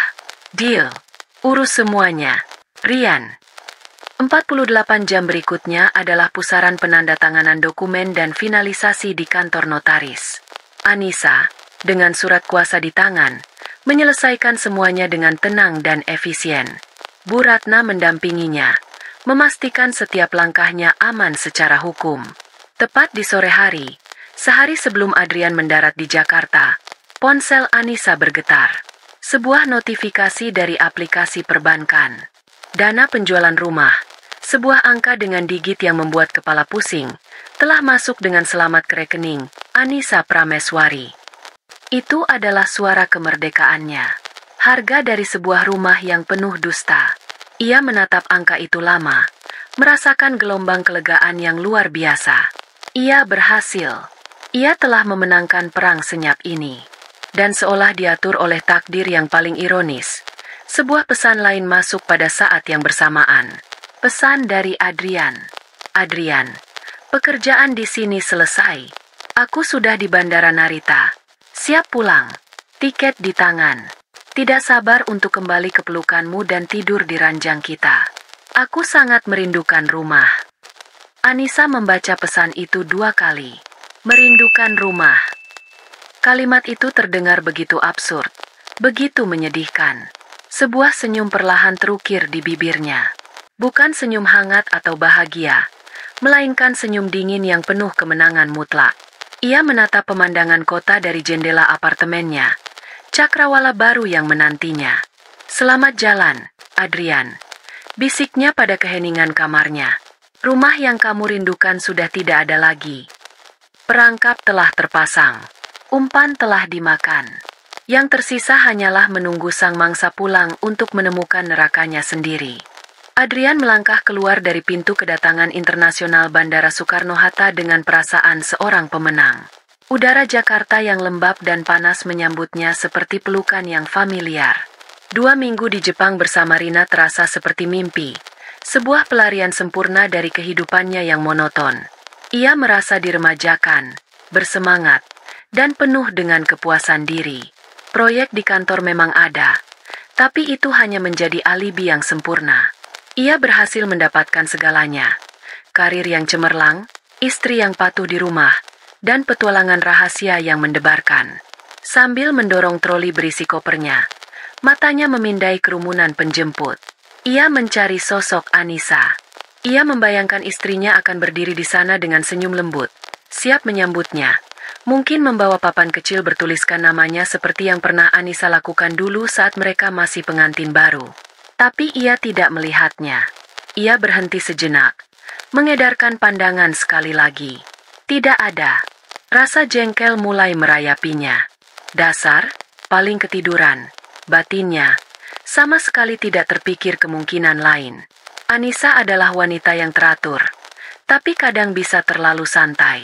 Deal. Urus semuanya. Rian. 48 jam berikutnya adalah pusaran penandatanganan dokumen dan finalisasi di kantor notaris. Anissa, dengan surat kuasa di tangan, menyelesaikan semuanya dengan tenang dan efisien. Bu Ratna mendampinginya, memastikan setiap langkahnya aman secara hukum. Tepat di sore hari, sehari sebelum Adrian mendarat di Jakarta, ponsel Anissa bergetar. Sebuah notifikasi dari aplikasi perbankan. Dana penjualan rumah, sebuah angka dengan digit yang membuat kepala pusing, telah masuk dengan selamat ke rekening Anissa Prameswari. Itu adalah suara kemerdekaannya. Harga dari sebuah rumah yang penuh dusta. Ia menatap angka itu lama, merasakan gelombang kelegaan yang luar biasa. Ia berhasil. Ia telah memenangkan perang senyap ini. Dan seolah diatur oleh takdir yang paling ironis, sebuah pesan lain masuk pada saat yang bersamaan. Pesan dari Adrian. Adrian, pekerjaan di sini selesai. Aku sudah di Bandara Narita. Siap pulang. Tiket di tangan. Tidak sabar untuk kembali ke pelukanmu dan tidur di ranjang kita. Aku sangat merindukan rumah. Anissa membaca pesan itu 2 kali. Merindukan rumah. Kalimat itu terdengar begitu absurd, begitu menyedihkan. Sebuah senyum perlahan terukir di bibirnya. Bukan senyum hangat atau bahagia, melainkan senyum dingin yang penuh kemenangan mutlak. Ia menatap pemandangan kota dari jendela apartemennya. Cakrawala baru yang menantinya. Selamat jalan, Adrian. Bisiknya pada keheningan kamarnya. Rumah yang kamu rindukan sudah tidak ada lagi. Perangkap telah terpasang. Umpan telah dimakan. Yang tersisa hanyalah menunggu sang mangsa pulang untuk menemukan nerakanya sendiri. Adrian melangkah keluar dari pintu kedatangan internasional Bandara Soekarno-Hatta dengan perasaan seorang pemenang. Udara Jakarta yang lembab dan panas menyambutnya seperti pelukan yang familiar. 2 minggu di Jepang bersama Rina terasa seperti mimpi. Sebuah pelarian sempurna dari kehidupannya yang monoton. Ia merasa diremajakan, bersemangat, dan penuh dengan kepuasan diri. Proyek di kantor memang ada, tapi itu hanya menjadi alibi yang sempurna. Ia berhasil mendapatkan segalanya. Karir yang cemerlang, istri yang patuh di rumah, dan petualangan rahasia yang mendebarkan. Sambil mendorong troli berisi kopernya, matanya memindai kerumunan penjemput. Ia mencari sosok Anissa. Ia membayangkan istrinya akan berdiri di sana dengan senyum lembut, siap menyambutnya. Mungkin membawa papan kecil bertuliskan namanya seperti yang pernah Anissa lakukan dulu saat mereka masih pengantin baru. Tapi ia tidak melihatnya. Ia berhenti sejenak, mengedarkan pandangan sekali lagi. Tidak ada. Rasa jengkel mulai merayapinya. Dasar, paling ketiduran. Batinnya, sama sekali tidak terpikir kemungkinan lain. Anissa adalah wanita yang teratur, tapi kadang bisa terlalu santai.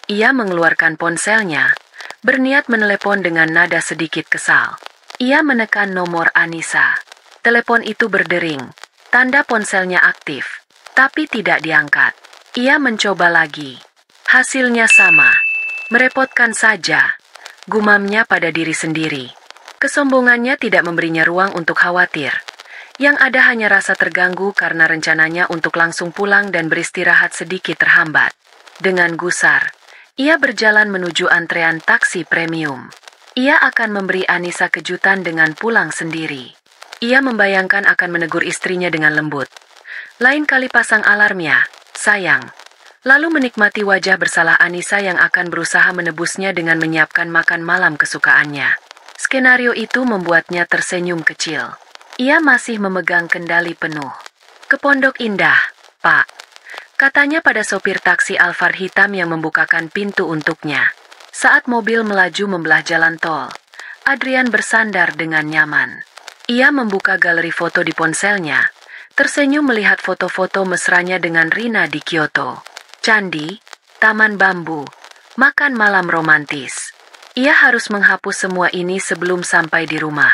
Ia mengeluarkan ponselnya, berniat menelepon dengan nada sedikit kesal. Ia menekan nomor Anissa. Telepon itu berdering, tanda ponselnya aktif, tapi tidak diangkat. Ia mencoba lagi. Hasilnya sama. Merepotkan saja. Gumamnya pada diri sendiri. Kesombongannya tidak memberinya ruang untuk khawatir. Yang ada hanya rasa terganggu karena rencananya untuk langsung pulang dan beristirahat sedikit terhambat. Dengan gusar, ia berjalan menuju antrean taksi premium. Ia akan memberi Anissa kejutan dengan pulang sendiri. Ia membayangkan akan menegur istrinya dengan lembut. Lain kali pasang alarmnya, sayang. Lalu menikmati wajah bersalah Anissa yang akan berusaha menebusnya dengan menyiapkan makan malam kesukaannya. Skenario itu membuatnya tersenyum kecil. Ia masih memegang kendali penuh. Ke Pondok Indah, Pak. Katanya pada sopir taksi Alphard hitam yang membukakan pintu untuknya. Saat mobil melaju membelah jalan tol, Adrian bersandar dengan nyaman. Ia membuka galeri foto di ponselnya, Tersenyum melihat foto-foto mesranya dengan Rina di Kyoto. Candi, taman bambu, makan malam romantis. Ia harus menghapus semua ini sebelum sampai di rumah.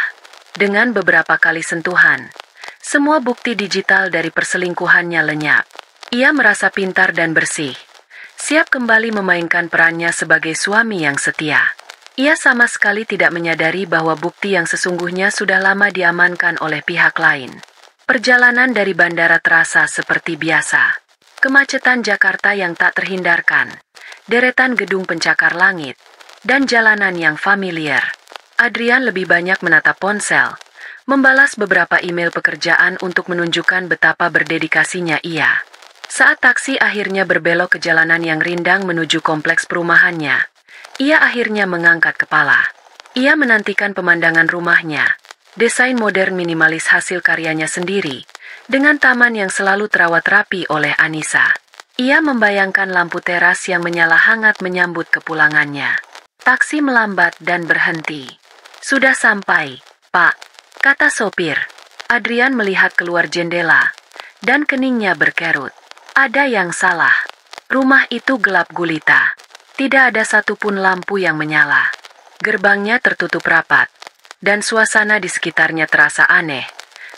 Dengan beberapa kali sentuhan, semua bukti digital dari perselingkuhannya lenyap. Ia merasa pintar dan bersih, siap kembali memainkan perannya sebagai suami yang setia. Ia sama sekali tidak menyadari bahwa bukti yang sesungguhnya sudah lama diamankan oleh pihak lain. Perjalanan dari bandara terasa seperti biasa. Kemacetan Jakarta yang tak terhindarkan, deretan gedung pencakar langit, dan jalanan yang familiar. Adrian lebih banyak menatap ponsel, membalas beberapa email pekerjaan untuk menunjukkan betapa berdedikasinya ia. Saat taksi akhirnya berbelok ke jalanan yang rindang menuju kompleks perumahannya, ia akhirnya mengangkat kepala. Ia menantikan pemandangan rumahnya, desain modern minimalis hasil karyanya sendiri, dengan taman yang selalu terawat rapi oleh Anissa. Ia membayangkan lampu teras yang menyala hangat menyambut kepulangannya. Taksi melambat dan berhenti. "Sudah sampai, Pak," kata sopir. Adrian melihat keluar jendela, dan keningnya berkerut. Ada yang salah. Rumah itu gelap gulita. Tidak ada satupun lampu yang menyala. Gerbangnya tertutup rapat, dan suasana di sekitarnya terasa aneh,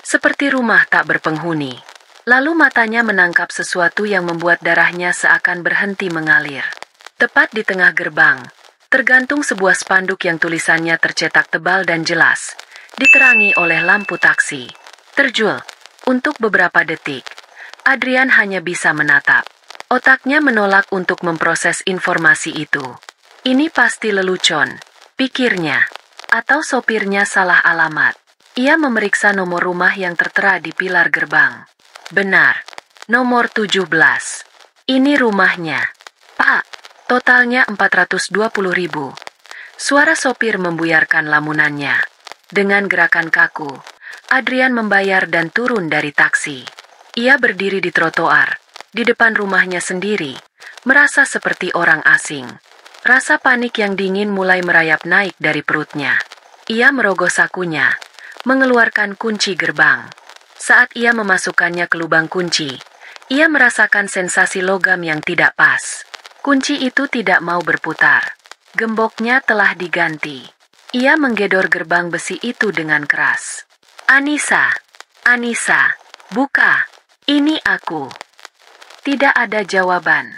seperti rumah tak berpenghuni. Lalu matanya menangkap sesuatu yang membuat darahnya seakan berhenti mengalir. Tepat di tengah gerbang, tergantung sebuah spanduk yang tulisannya tercetak tebal dan jelas, diterangi oleh lampu taksi. Terjul. Untuk beberapa detik, Adrian hanya bisa menatap. Otaknya menolak untuk memproses informasi itu. Ini pasti lelucon, pikirnya. Atau sopirnya salah alamat. Ia memeriksa nomor rumah yang tertera di pilar gerbang. Benar, nomor 17. Ini rumahnya. "Pak, totalnya 420.000. Suara sopir membuyarkan lamunannya. Dengan gerakan kaku, Adrian membayar dan turun dari taksi. Ia berdiri di trotoar, di depan rumahnya sendiri, merasa seperti orang asing. Rasa panik yang dingin mulai merayap naik dari perutnya. Ia merogoh sakunya, mengeluarkan kunci gerbang. Saat ia memasukkannya ke lubang kunci, ia merasakan sensasi logam yang tidak pas. Kunci itu tidak mau berputar. Gemboknya telah diganti. Ia menggedor gerbang besi itu dengan keras. "Anissa, Anissa, buka. Ini aku." Tidak ada jawaban,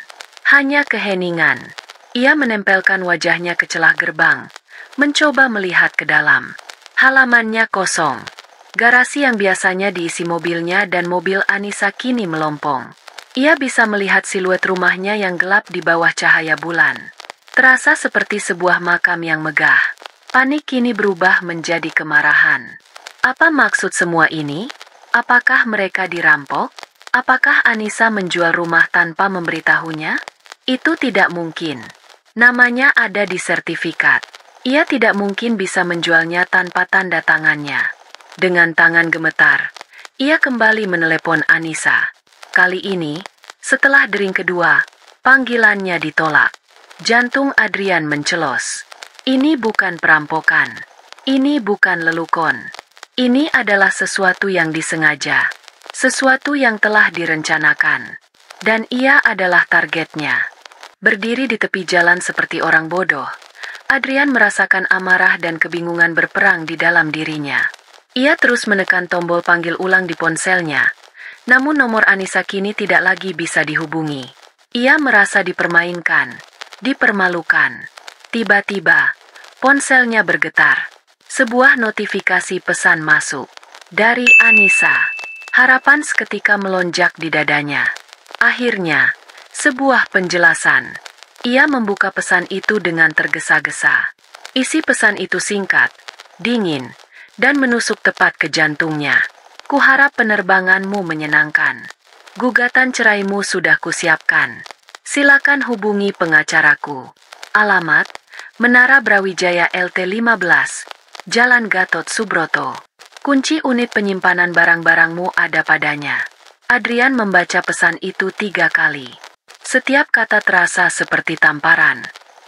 hanya keheningan. Ia menempelkan wajahnya ke celah gerbang, mencoba melihat ke dalam. Halamannya kosong. Garasi yang biasanya diisi mobilnya dan mobil Anissa kini melompong. Ia bisa melihat siluet rumahnya yang gelap di bawah cahaya bulan. Terasa seperti sebuah makam yang megah. Panik kini berubah menjadi kemarahan. Apa maksud semua ini? Apakah mereka dirampok? Apakah Anissa menjual rumah tanpa memberitahunya? Itu tidak mungkin. Namanya ada di sertifikat. Ia tidak mungkin bisa menjualnya tanpa tanda tangannya. Dengan tangan gemetar, ia kembali menelepon Anissa. Kali ini, setelah dering kedua, panggilannya ditolak. Jantung Adrian mencelos. Ini bukan perampokan. Ini bukan lelukon. Ini adalah sesuatu yang disengaja. Sesuatu yang telah direncanakan. Dan ia adalah targetnya. Berdiri di tepi jalan seperti orang bodoh, Adrian merasakan amarah dan kebingungan berperang di dalam dirinya. Ia terus menekan tombol panggil ulang di ponselnya, namun nomor Anissa kini tidak lagi bisa dihubungi. Ia merasa dipermainkan, dipermalukan. Tiba-tiba, ponselnya bergetar. Sebuah notifikasi pesan masuk. Dari Anissa. Harapan seketika melonjak di dadanya. Akhirnya, sebuah penjelasan. Ia membuka pesan itu dengan tergesa-gesa. Isi pesan itu singkat, dingin, dan menusuk tepat ke jantungnya. "Kuharap penerbanganmu menyenangkan. Gugatan ceraimu sudah kusiapkan. Silakan hubungi pengacaraku. Alamat, Menara Brawijaya LT 15, Jalan Gatot Subroto. Kunci unit penyimpanan barang-barangmu ada padanya." Adrian membaca pesan itu 3 kali. Setiap kata terasa seperti tamparan.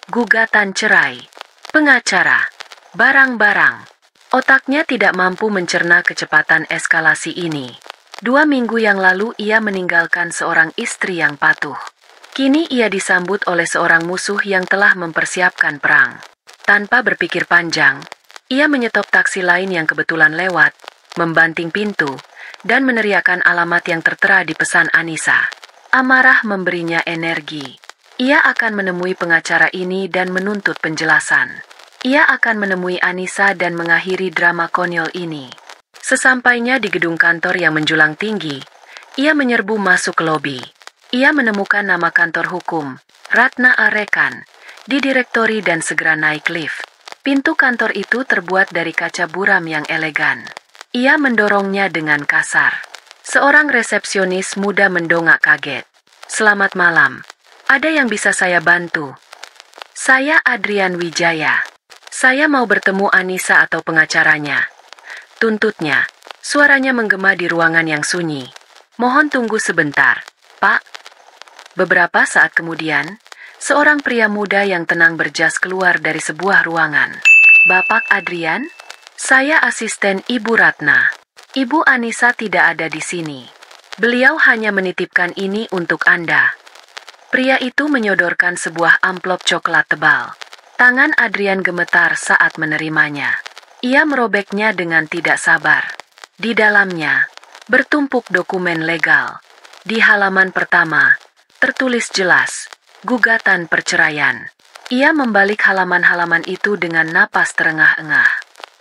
Gugatan cerai, pengacara, barang-barang. Otaknya tidak mampu mencerna kecepatan eskalasi ini. 2 minggu yang lalu ia meninggalkan seorang istri yang patuh. Kini ia disambut oleh seorang musuh yang telah mempersiapkan perang. Tanpa berpikir panjang, ia menyetop taksi lain yang kebetulan lewat, membanting pintu, dan meneriakkan alamat yang tertera di pesan Anissa. Amarah memberinya energi. Ia akan menemui pengacara ini dan menuntut penjelasan. Ia akan menemui Anissa dan mengakhiri drama konyol ini. Sesampainya di gedung kantor yang menjulang tinggi, ia menyerbu masuk ke lobi. Ia menemukan nama kantor hukum, Ratna Arekan, di direktori dan segera naik lift. Pintu kantor itu terbuat dari kaca buram yang elegan. Ia mendorongnya dengan kasar. Seorang resepsionis muda mendongak kaget. "Selamat malam. Ada yang bisa saya bantu?" "Saya Adrian Wijaya. Saya mau bertemu Anissa atau pengacaranya," tuntutnya. Suaranya menggema di ruangan yang sunyi. "Mohon tunggu sebentar, Pak." Beberapa saat kemudian, seorang pria muda yang tenang berjas keluar dari sebuah ruangan. "Bapak Adrian? Saya asisten Ibu Ratna. Ibu Anissa tidak ada di sini. Beliau hanya menitipkan ini untuk Anda." Pria itu menyodorkan sebuah amplop coklat tebal. Tangan Adrian gemetar saat menerimanya. Ia merobeknya dengan tidak sabar. Di dalamnya, bertumpuk dokumen legal. Di halaman pertama, tertulis jelas, gugatan perceraian. Ia membalik halaman-halaman itu dengan napas terengah-engah.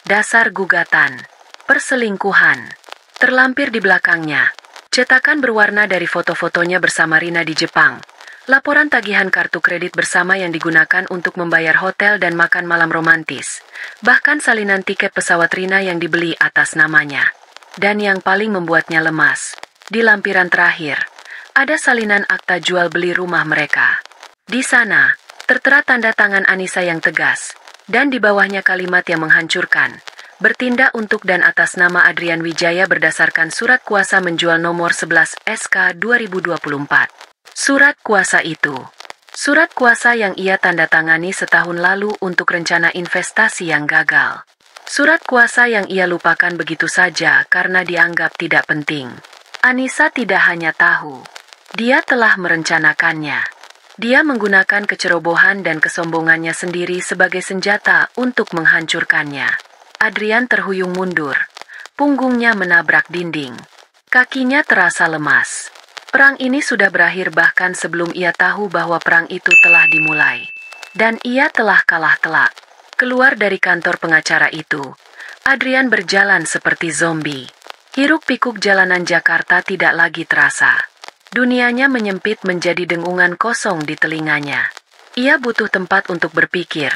Dasar gugatan, perselingkuhan. Terlampir di belakangnya, cetakan berwarna dari foto-fotonya bersama Rina di Jepang. Laporan tagihan kartu kredit bersama yang digunakan untuk membayar hotel dan makan malam romantis. Bahkan salinan tiket pesawat Rina yang dibeli atas namanya. Dan yang paling membuatnya lemas, di lampiran terakhir, ada salinan akta jual beli rumah mereka. Di sana, tertera tanda tangan Anissa yang tegas, dan di bawahnya kalimat yang menghancurkan. Bertindak untuk dan atas nama Adrian Wijaya berdasarkan surat kuasa menjual nomor 11 SK 2024. Surat kuasa itu. Surat kuasa yang ia tanda tangani setahun lalu untuk rencana investasi yang gagal. Surat kuasa yang ia lupakan begitu saja karena dianggap tidak penting. Anissa tidak hanya tahu, dia telah merencanakannya. Dia menggunakan kecerobohan dan kesombongannya sendiri sebagai senjata untuk menghancurkannya. Adrian terhuyung mundur. Punggungnya menabrak dinding. Kakinya terasa lemas. Perang ini sudah berakhir bahkan sebelum ia tahu bahwa perang itu telah dimulai. Dan ia telah kalah telak. Keluar dari kantor pengacara itu, Adrian berjalan seperti zombie. Hiruk-pikuk jalanan Jakarta tidak lagi terasa. Dunianya menyempit menjadi dengungan kosong di telinganya. Ia butuh tempat untuk berpikir,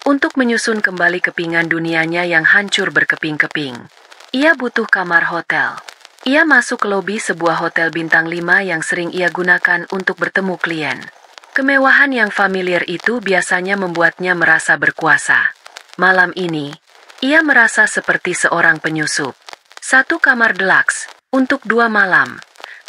untuk menyusun kembali kepingan dunianya yang hancur berkeping-keping. Ia butuh kamar hotel. Ia masuk ke lobi sebuah hotel bintang 5 yang sering ia gunakan untuk bertemu klien. Kemewahan yang familiar itu biasanya membuatnya merasa berkuasa. Malam ini, ia merasa seperti seorang penyusup. 1 kamar deluxe, untuk 2 malam,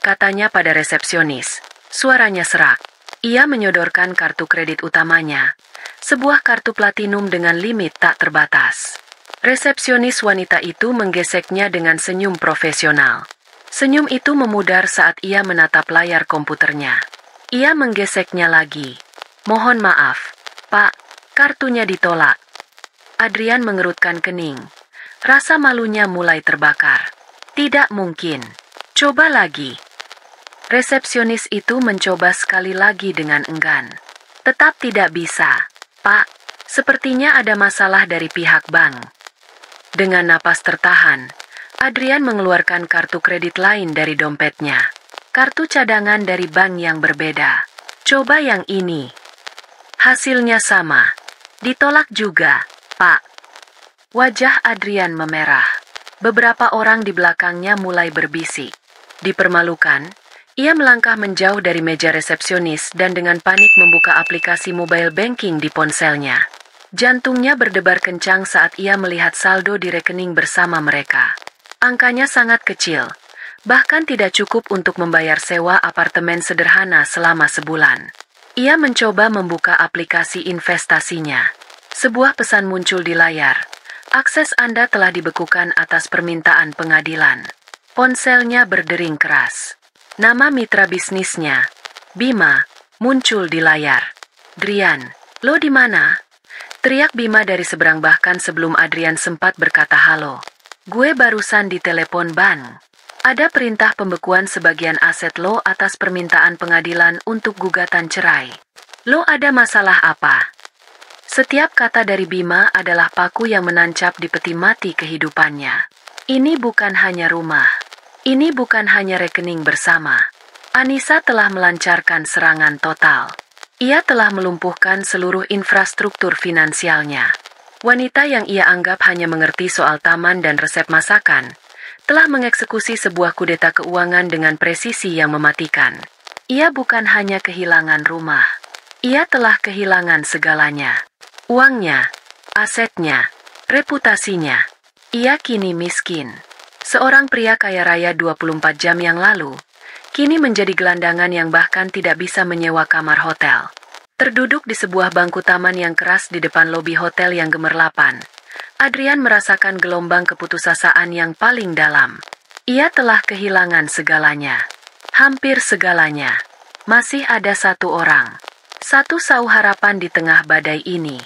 katanya pada resepsionis. Suaranya serak. Ia menyodorkan kartu kredit utamanya, sebuah kartu platinum dengan limit tak terbatas. Resepsionis wanita itu menggeseknya dengan senyum profesional. Senyum itu memudar saat ia menatap layar komputernya. Ia menggeseknya lagi. "Mohon maaf, Pak, kartunya ditolak." Adrian mengerutkan kening. Rasa malunya mulai terbakar. "Tidak mungkin. Coba lagi." Resepsionis itu mencoba sekali lagi dengan enggan. "Tetap tidak bisa, Pak. Sepertinya ada masalah dari pihak bank." Dengan napas tertahan, Adrian mengeluarkan kartu kredit lain dari dompetnya. Kartu cadangan dari bank yang berbeda. "Coba yang ini." Hasilnya sama. "Ditolak juga, Pak." Wajah Adrian memerah. Beberapa orang di belakangnya mulai berbisik. Dipermalukan, ia melangkah menjauh dari meja resepsionis dan dengan panik membuka aplikasi mobile banking di ponselnya. Jantungnya berdebar kencang saat ia melihat saldo di rekening bersama mereka. Angkanya sangat kecil, bahkan tidak cukup untuk membayar sewa apartemen sederhana selama sebulan. Ia mencoba membuka aplikasi investasinya. Sebuah pesan muncul di layar. "Akses Anda telah dibekukan atas permintaan pengadilan." Ponselnya berdering keras. Nama mitra bisnisnya, Bima, muncul di layar. "Drian, lo di mana?" teriak Bima dari seberang bahkan sebelum Adrian sempat berkata halo. "Gue barusan ditelepon bank. Ada perintah pembekuan sebagian aset lo atas permintaan pengadilan untuk gugatan cerai. Lo ada masalah apa?" Setiap kata dari Bima adalah paku yang menancap di peti mati kehidupannya. Ini bukan hanya rumah. Ini bukan hanya rekening bersama. Anissa telah melancarkan serangan total. Ia telah melumpuhkan seluruh infrastruktur finansialnya. Wanita yang ia anggap hanya mengerti soal taman dan resep masakan, telah mengeksekusi sebuah kudeta keuangan dengan presisi yang mematikan. Ia bukan hanya kehilangan rumah. Ia telah kehilangan segalanya. Uangnya, asetnya, reputasinya. Ia kini miskin. Seorang pria kaya raya 24 jam yang lalu, kini menjadi gelandangan yang bahkan tidak bisa menyewa kamar hotel. Terduduk di sebuah bangku taman yang keras di depan lobi hotel yang gemerlapan, Adrian merasakan gelombang keputusasaan yang paling dalam. Ia telah kehilangan segalanya. Hampir segalanya. Masih ada satu orang. Satu sauh harapan di tengah badai ini.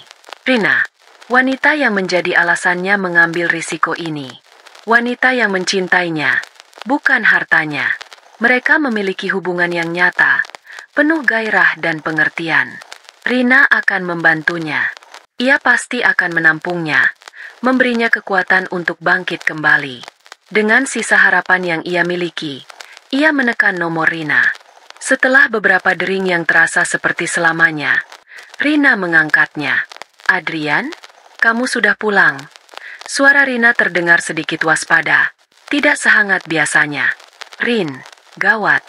Rina. Wanita yang menjadi alasannya mengambil risiko ini. Wanita yang mencintainya, bukan hartanya. Mereka memiliki hubungan yang nyata, penuh gairah dan pengertian. Rina akan membantunya. Ia pasti akan menampungnya, memberinya kekuatan untuk bangkit kembali. Dengan sisa harapan yang ia miliki, ia menekan nomor Rina. Setelah beberapa dering yang terasa seperti selamanya, Rina mengangkatnya. "Adrian? Kamu sudah pulang." Suara Rina terdengar sedikit waspada, tidak sehangat biasanya. "Rin, gawat,"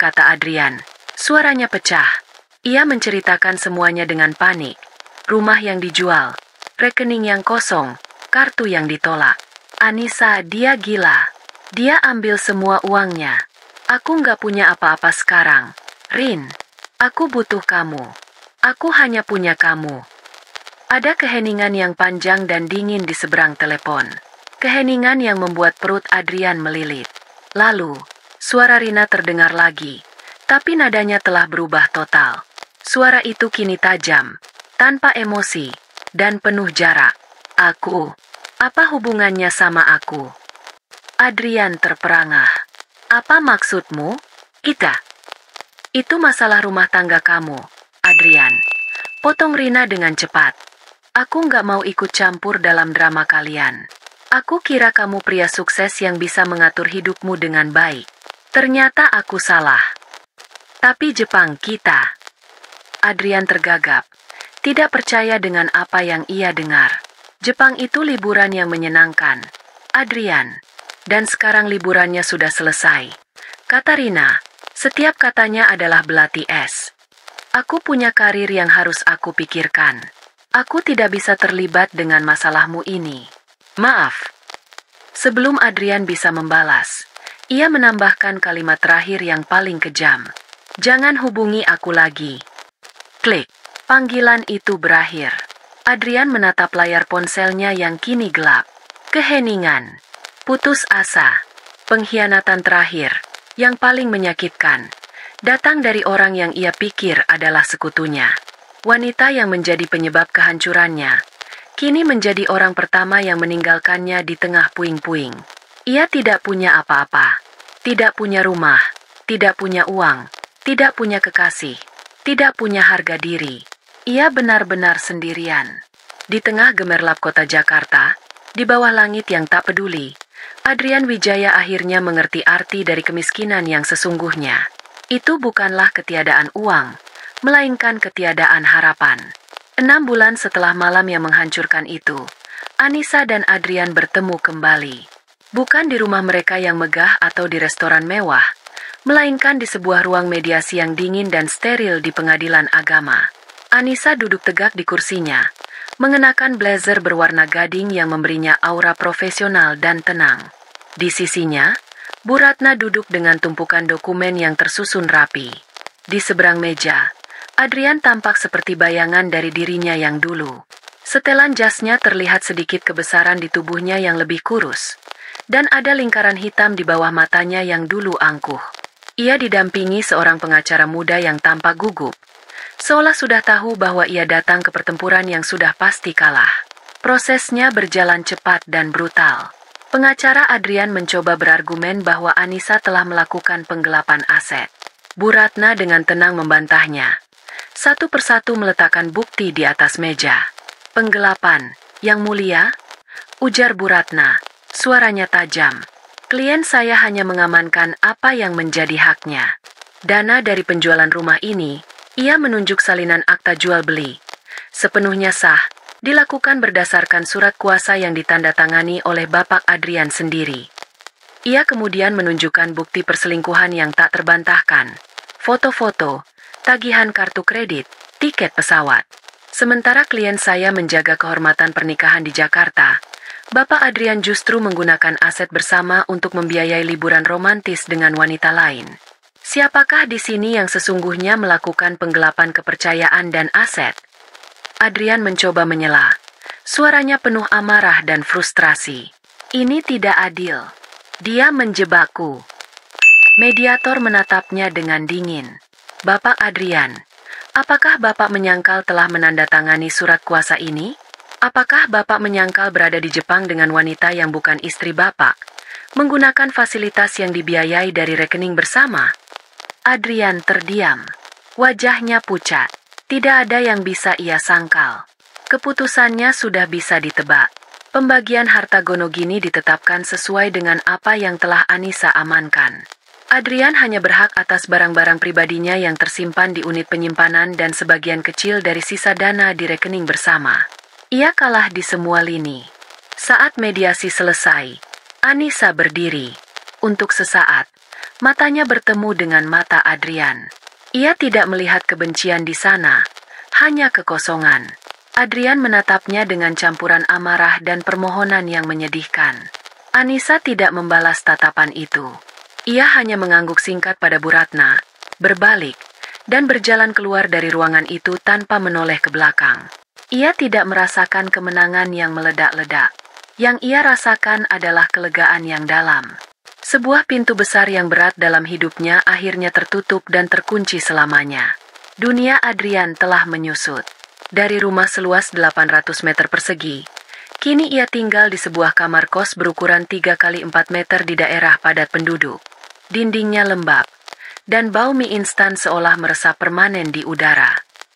kata Adrian. Suaranya pecah. Ia menceritakan semuanya dengan panik. Rumah yang dijual, rekening yang kosong, kartu yang ditolak. "Anissa, dia gila. Dia ambil semua uangnya. Aku nggak punya apa-apa sekarang. Rin, aku butuh kamu. Aku hanya punya kamu." Ada keheningan yang panjang dan dingin di seberang telepon. Keheningan yang membuat perut Adrian melilit. Lalu, suara Rina terdengar lagi, tapi nadanya telah berubah total. Suara itu kini tajam, tanpa emosi, dan penuh jarak. "Aku? Apa hubungannya sama aku?" Adrian terperangah. "Apa maksudmu?" "Kita. Itu masalah rumah tangga kamu, Adrian," potong Rina dengan cepat. "Aku nggak mau ikut campur dalam drama kalian. Aku kira kamu pria sukses yang bisa mengatur hidupmu dengan baik. Ternyata aku salah." "Tapi Jepang kita." Adrian tergagap, tidak percaya dengan apa yang ia dengar. Jepang itu liburan yang menyenangkan, Adrian. Dan sekarang liburannya sudah selesai. Kata Rina, setiap katanya adalah belati es. "Aku punya karir yang harus aku pikirkan. Aku tidak bisa terlibat dengan masalahmu ini. Maaf." Sebelum Adrian bisa membalas, ia menambahkan kalimat terakhir yang paling kejam. "Jangan hubungi aku lagi." Klik. Panggilan itu berakhir. Adrian menatap layar ponselnya yang kini gelap. Keheningan. Putus asa. Pengkhianatan terakhir, yang paling menyakitkan, datang dari orang yang ia pikir adalah sekutunya. Wanita yang menjadi penyebab kehancurannya, kini menjadi orang pertama yang meninggalkannya di tengah puing-puing. Ia tidak punya apa-apa. Tidak punya rumah, tidak punya uang, tidak punya kekasih, tidak punya harga diri. Ia benar-benar sendirian. Di tengah gemerlap kota Jakarta, di bawah langit yang tak peduli, Adrian Wijaya akhirnya mengerti arti dari kemiskinan yang sesungguhnya. Itu bukanlah ketiadaan uang, melainkan ketiadaan harapan. 6 bulan setelah malam yang menghancurkan itu, Anissa dan Adrian bertemu kembali. Bukan di rumah mereka yang megah atau di restoran mewah, melainkan di sebuah ruang mediasi yang dingin dan steril di pengadilan agama. Anissa duduk tegak di kursinya, mengenakan blazer berwarna gading yang memberinya aura profesional dan tenang. Di sisinya, Bu Ratna duduk dengan tumpukan dokumen yang tersusun rapi. Di seberang meja, Adrian tampak seperti bayangan dari dirinya yang dulu. Setelan jasnya terlihat sedikit kebesaran di tubuhnya yang lebih kurus, dan ada lingkaran hitam di bawah matanya yang dulu angkuh. Ia didampingi seorang pengacara muda yang tampak gugup, seolah sudah tahu bahwa ia datang ke pertempuran yang sudah pasti kalah. Prosesnya berjalan cepat dan brutal. Pengacara Adrian mencoba berargumen bahwa Anissa telah melakukan penggelapan aset. Bu Ratna dengan tenang membantahnya. Satu persatu meletakkan bukti di atas meja. "Penggelapan, Yang Mulia?" ujar Bu Ratna. Suaranya tajam. "Klien saya hanya mengamankan apa yang menjadi haknya. Dana dari penjualan rumah ini," ia menunjuk salinan akta jual beli, "sepenuhnya sah, dilakukan berdasarkan surat kuasa yang ditandatangani oleh Bapak Adrian sendiri." Ia kemudian menunjukkan bukti perselingkuhan yang tak terbantahkan. Foto-foto, tagihan kartu kredit, tiket pesawat. Sementara klien saya menjaga kehormatan pernikahan di Jakarta, Bapak Adrian justru menggunakan aset bersama untuk membiayai liburan romantis dengan wanita lain. Siapakah di sini yang sesungguhnya melakukan penggelapan kepercayaan dan aset? Adrian mencoba menyela. Suaranya penuh amarah dan frustrasi. "Ini tidak adil. Dia menjebakku." Mediator menatapnya dengan dingin. "Bapak Adrian, apakah Bapak menyangkal telah menandatangani surat kuasa ini? Apakah Bapak menyangkal berada di Jepang dengan wanita yang bukan istri Bapak, menggunakan fasilitas yang dibiayai dari rekening bersama?" Adrian terdiam. Wajahnya pucat. Tidak ada yang bisa ia sangkal. Keputusannya sudah bisa ditebak. Pembagian harta Gonogini ditetapkan sesuai dengan apa yang telah Anissa amankan. Adrian hanya berhak atas barang-barang pribadinya yang tersimpan di unit penyimpanan dan sebagian kecil dari sisa dana di rekening bersama. Ia kalah di semua lini. Saat mediasi selesai, Anissa berdiri. Untuk sesaat, matanya bertemu dengan mata Adrian. Ia tidak melihat kebencian di sana, hanya kekosongan. Adrian menatapnya dengan campuran amarah dan permohonan yang menyedihkan. Anissa tidak membalas tatapan itu. Ia hanya mengangguk singkat pada Bu Ratna, berbalik, dan berjalan keluar dari ruangan itu tanpa menoleh ke belakang. Ia tidak merasakan kemenangan yang meledak-ledak. Yang ia rasakan adalah kelegaan yang dalam. Sebuah pintu besar yang berat dalam hidupnya akhirnya tertutup dan terkunci selamanya. Dunia Adrian telah menyusut. Dari rumah seluas 800 meter persegi, kini ia tinggal di sebuah kamar kos berukuran 3 kali 4 meter di daerah padat penduduk. Dindingnya lembab, dan bau mie instan seolah meresap permanen di udara.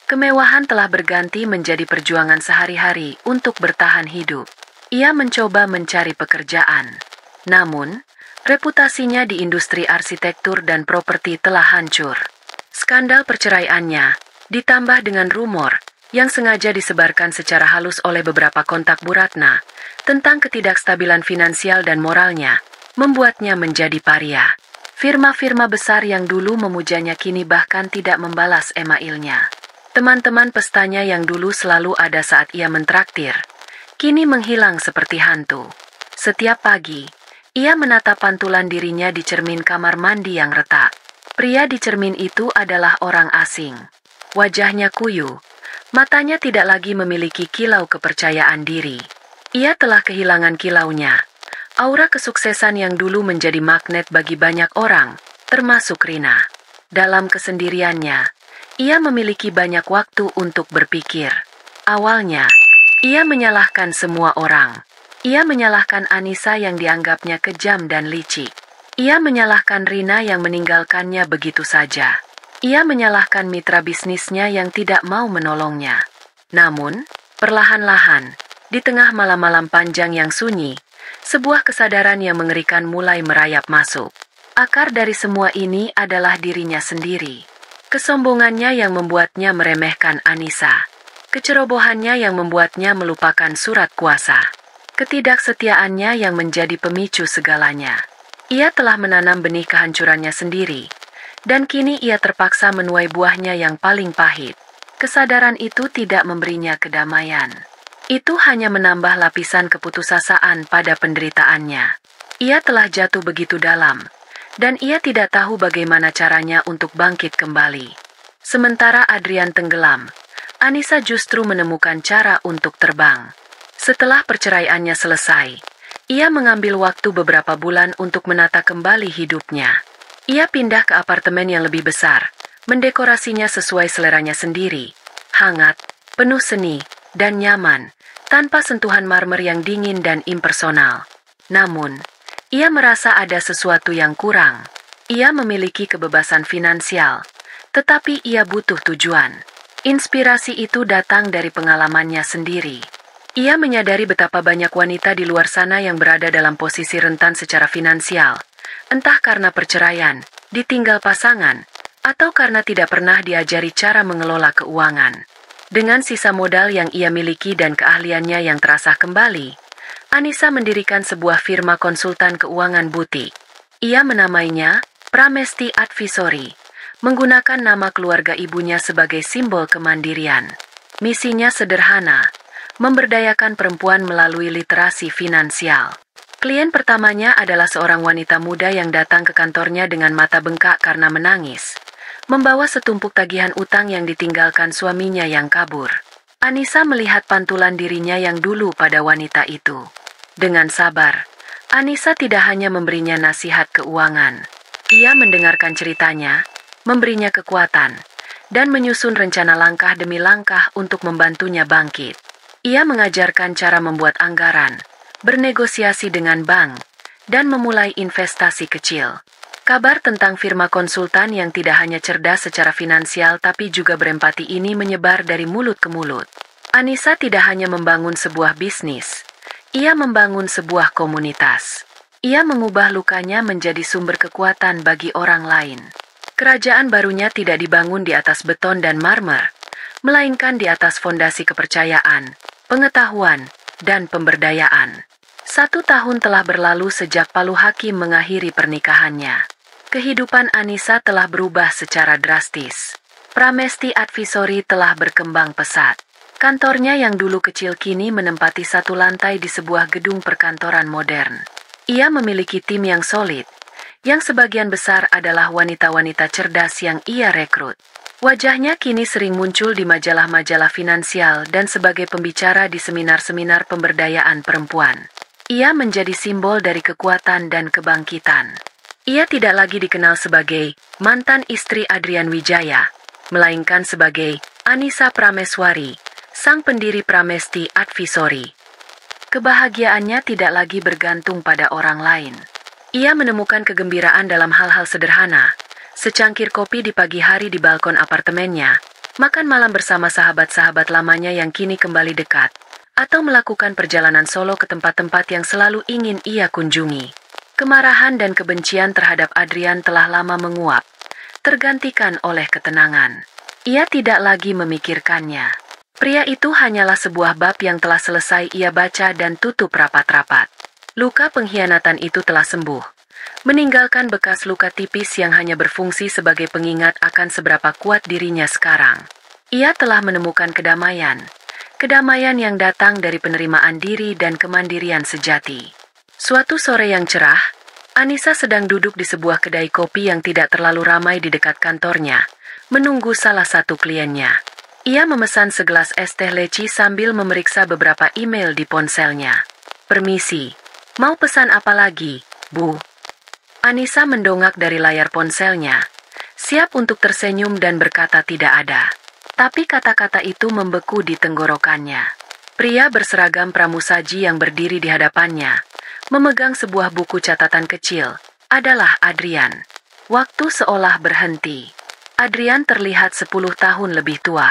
Kemewahan telah berganti menjadi perjuangan sehari-hari untuk bertahan hidup. Ia mencoba mencari pekerjaan. Namun, reputasinya di industri arsitektur dan properti telah hancur. Skandal perceraiannya, ditambah dengan rumor yang sengaja disebarkan secara halus oleh beberapa kontak Bu Ratna tentang ketidakstabilan finansial dan moralnya, membuatnya menjadi paria. Firma-firma besar yang dulu memujanya kini bahkan tidak membalas emailnya. Teman-teman pestanya yang dulu selalu ada saat ia mentraktir, kini menghilang seperti hantu. Setiap pagi, ia menatap pantulan dirinya di cermin kamar mandi yang retak. Pria di cermin itu adalah orang asing. Wajahnya kuyu, matanya tidak lagi memiliki kilau kepercayaan diri. Ia telah kehilangan kilaunya. Aura kesuksesan yang dulu menjadi magnet bagi banyak orang, termasuk Rina. Dalam kesendiriannya, ia memiliki banyak waktu untuk berpikir. Awalnya, ia menyalahkan semua orang. Ia menyalahkan Anissa yang dianggapnya kejam dan licik. Ia menyalahkan Rina yang meninggalkannya begitu saja. Ia menyalahkan mitra bisnisnya yang tidak mau menolongnya. Namun, perlahan-lahan, di tengah malam-malam panjang yang sunyi, sebuah kesadaran yang mengerikan mulai merayap masuk. Akar dari semua ini adalah dirinya sendiri. Kesombongannya yang membuatnya meremehkan Anissa. Kecerobohannya yang membuatnya melupakan surat kuasa. Ketidaksetiaannya yang menjadi pemicu segalanya. Ia telah menanam benih kehancurannya sendiri, dan kini ia terpaksa menuai buahnya yang paling pahit. Kesadaran itu tidak memberinya kedamaian. Itu hanya menambah lapisan keputusasaan pada penderitaannya. Ia telah jatuh begitu dalam, dan ia tidak tahu bagaimana caranya untuk bangkit kembali. Sementara Adrian tenggelam, Anissa justru menemukan cara untuk terbang. Setelah perceraiannya selesai, Ia mengambil waktu beberapa bulan untuk menata kembali hidupnya. Ia pindah ke apartemen yang lebih besar, mendekorasinya sesuai seleranya sendiri, hangat, penuh seni, dan nyaman, tanpa sentuhan marmer yang dingin dan impersonal. Namun, ia merasa ada sesuatu yang kurang. Ia memiliki kebebasan finansial, tetapi ia butuh tujuan. Inspirasi itu datang dari pengalamannya sendiri. Ia menyadari betapa banyak wanita di luar sana yang berada dalam posisi rentan secara finansial, entah karena perceraian, ditinggal pasangan, atau karena tidak pernah diajari cara mengelola keuangan. Dengan sisa modal yang ia miliki dan keahliannya yang terasah kembali, Anissa mendirikan sebuah firma konsultan keuangan butik. Ia menamainya Pramesti Advisory, menggunakan nama keluarga ibunya sebagai simbol kemandirian. Misinya sederhana, memberdayakan perempuan melalui literasi finansial. Klien pertamanya adalah seorang wanita muda yang datang ke kantornya dengan mata bengkak karena menangis, membawa setumpuk tagihan utang yang ditinggalkan suaminya yang kabur. Anissa melihat pantulan dirinya yang dulu pada wanita itu. Dengan sabar, Anissa tidak hanya memberinya nasihat keuangan. Ia mendengarkan ceritanya, memberinya kekuatan, dan menyusun rencana langkah demi langkah untuk membantunya bangkit. Ia mengajarkan cara membuat anggaran, bernegosiasi dengan bank, dan memulai investasi kecil. Kabar tentang firma konsultan yang tidak hanya cerdas secara finansial tapi juga berempati ini menyebar dari mulut ke mulut. Anissa tidak hanya membangun sebuah bisnis, ia membangun sebuah komunitas. Ia mengubah lukanya menjadi sumber kekuatan bagi orang lain. Kerajaan barunya tidak dibangun di atas beton dan marmer, melainkan di atas fondasi kepercayaan, pengetahuan, dan pemberdayaan. 1 tahun telah berlalu sejak Palu Hakim mengakhiri pernikahannya. Kehidupan Anissa telah berubah secara drastis. Pramesti Advisory telah berkembang pesat. Kantornya yang dulu kecil kini menempati 1 lantai di sebuah gedung perkantoran modern. Ia memiliki tim yang solid, yang sebagian besar adalah wanita-wanita cerdas yang ia rekrut. Wajahnya kini sering muncul di majalah-majalah finansial dan sebagai pembicara di seminar-seminar pemberdayaan perempuan. Ia menjadi simbol dari kekuatan dan kebangkitan. Ia tidak lagi dikenal sebagai mantan istri Adrian Wijaya, melainkan sebagai Anissa Prameswari, sang pendiri Pramesti Advisory. Kebahagiaannya tidak lagi bergantung pada orang lain. Ia menemukan kegembiraan dalam hal-hal sederhana, secangkir kopi di pagi hari di balkon apartemennya, makan malam bersama sahabat-sahabat lamanya yang kini kembali dekat, atau melakukan perjalanan solo ke tempat-tempat yang selalu ingin ia kunjungi. Kemarahan dan kebencian terhadap Adrian telah lama menguap, tergantikan oleh ketenangan. Ia tidak lagi memikirkannya. Pria itu hanyalah sebuah bab yang telah selesai ia baca dan tutup rapat-rapat. Luka pengkhianatan itu telah sembuh, meninggalkan bekas luka tipis yang hanya berfungsi sebagai pengingat akan seberapa kuat dirinya sekarang. Ia telah menemukan kedamaian yang datang dari penerimaan diri dan kemandirian sejati. Suatu sore yang cerah, Anissa sedang duduk di sebuah kedai kopi yang tidak terlalu ramai di dekat kantornya, menunggu salah satu kliennya. Ia memesan segelas es teh leci sambil memeriksa beberapa email di ponselnya. "Permisi, mau pesan apa lagi, Bu?" Anissa mendongak dari layar ponselnya, siap untuk tersenyum dan berkata tidak ada. Tapi kata-kata itu membeku di tenggorokannya. Pria berseragam pramusaji yang berdiri di hadapannya, memegang sebuah buku catatan kecil, adalah Adrian. Waktu seolah berhenti. Adrian terlihat 10 tahun lebih tua.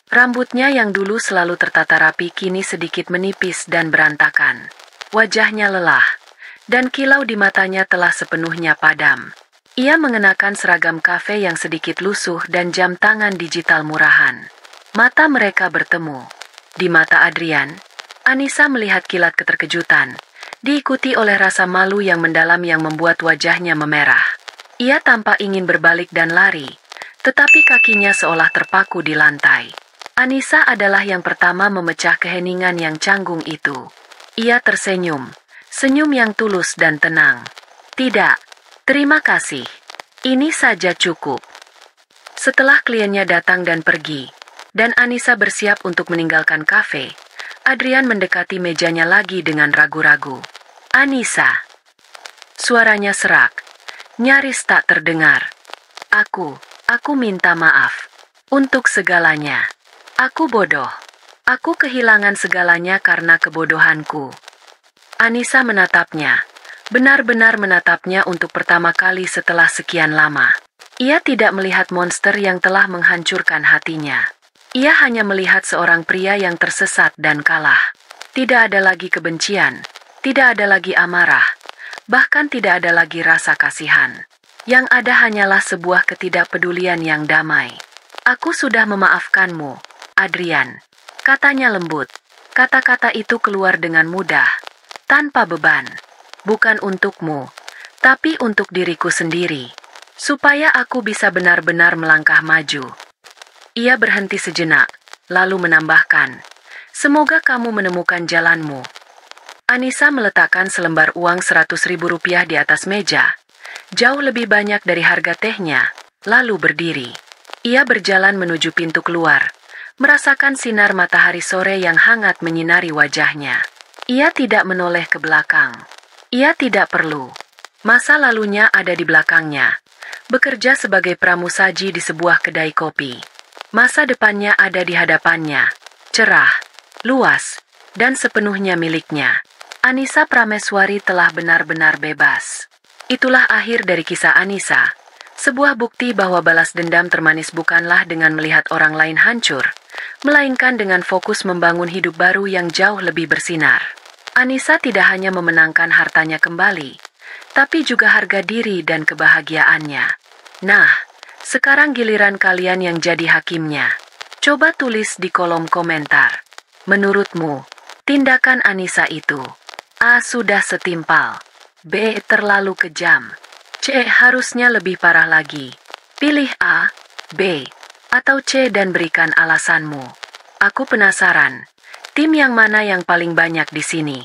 Rambutnya yang dulu selalu tertata rapi kini sedikit menipis dan berantakan. Wajahnya lelah, dan kilau di matanya telah sepenuhnya padam. Ia mengenakan seragam kafe yang sedikit lusuh dan jam tangan digital murahan. Mata mereka bertemu. Di mata Adrian, Anissa melihat kilat keterkejutan, diikuti oleh rasa malu yang mendalam yang membuat wajahnya memerah. Ia tampak ingin berbalik dan lari, tetapi kakinya seolah terpaku di lantai. Anissa adalah yang pertama memecah keheningan yang canggung itu. Ia tersenyum, senyum yang tulus dan tenang. "Tidak, terima kasih. Ini saja cukup." Setelah kliennya datang dan pergi, dan Anissa bersiap untuk meninggalkan kafe, Adrian mendekati mejanya lagi dengan ragu-ragu. Anissa. Suaranya serak, nyaris tak terdengar. Aku minta maaf. Untuk segalanya. Aku bodoh. Aku kehilangan segalanya karena kebodohanku. Anissa menatapnya. Benar-benar menatapnya untuk pertama kali setelah sekian lama. Ia tidak melihat monster yang telah menghancurkan hatinya. Ia hanya melihat seorang pria yang tersesat dan kalah. Tidak ada lagi kebencian, tidak ada lagi amarah, bahkan tidak ada lagi rasa kasihan. Yang ada hanyalah sebuah ketidakpedulian yang damai. Aku sudah memaafkanmu, Adrian. Katanya lembut. Kata-kata itu keluar dengan mudah, tanpa beban. Bukan untukmu, tapi untuk diriku sendiri. Supaya aku bisa benar-benar melangkah maju. Ia berhenti sejenak, lalu menambahkan, semoga kamu menemukan jalanmu. Anissa meletakkan selembar uang Rp100.000 di atas meja. Jauh lebih banyak dari harga tehnya, lalu berdiri. Ia berjalan menuju pintu keluar, merasakan sinar matahari sore yang hangat menyinari wajahnya. Ia tidak menoleh ke belakang. Ia tidak perlu. Masa lalunya ada di belakangnya, bekerja sebagai pramusaji di sebuah kedai kopi. Masa depannya ada di hadapannya, cerah, luas, dan sepenuhnya miliknya. Anissa Prameswari telah benar-benar bebas. Itulah akhir dari kisah Anissa, sebuah bukti bahwa balas dendam termanis bukanlah dengan melihat orang lain hancur, melainkan dengan fokus membangun hidup baru yang jauh lebih bersinar. Anissa tidak hanya memenangkan hartanya kembali, tapi juga harga diri dan kebahagiaannya. Nah, sekarang giliran kalian yang jadi hakimnya. Coba tulis di kolom komentar. Menurutmu, tindakan Anissa itu A. Sudah setimpal, B. Terlalu kejam, C. Harusnya lebih parah lagi. Pilih A, B, atau C dan berikan alasanmu. Aku penasaran, tim yang mana yang paling banyak di sini?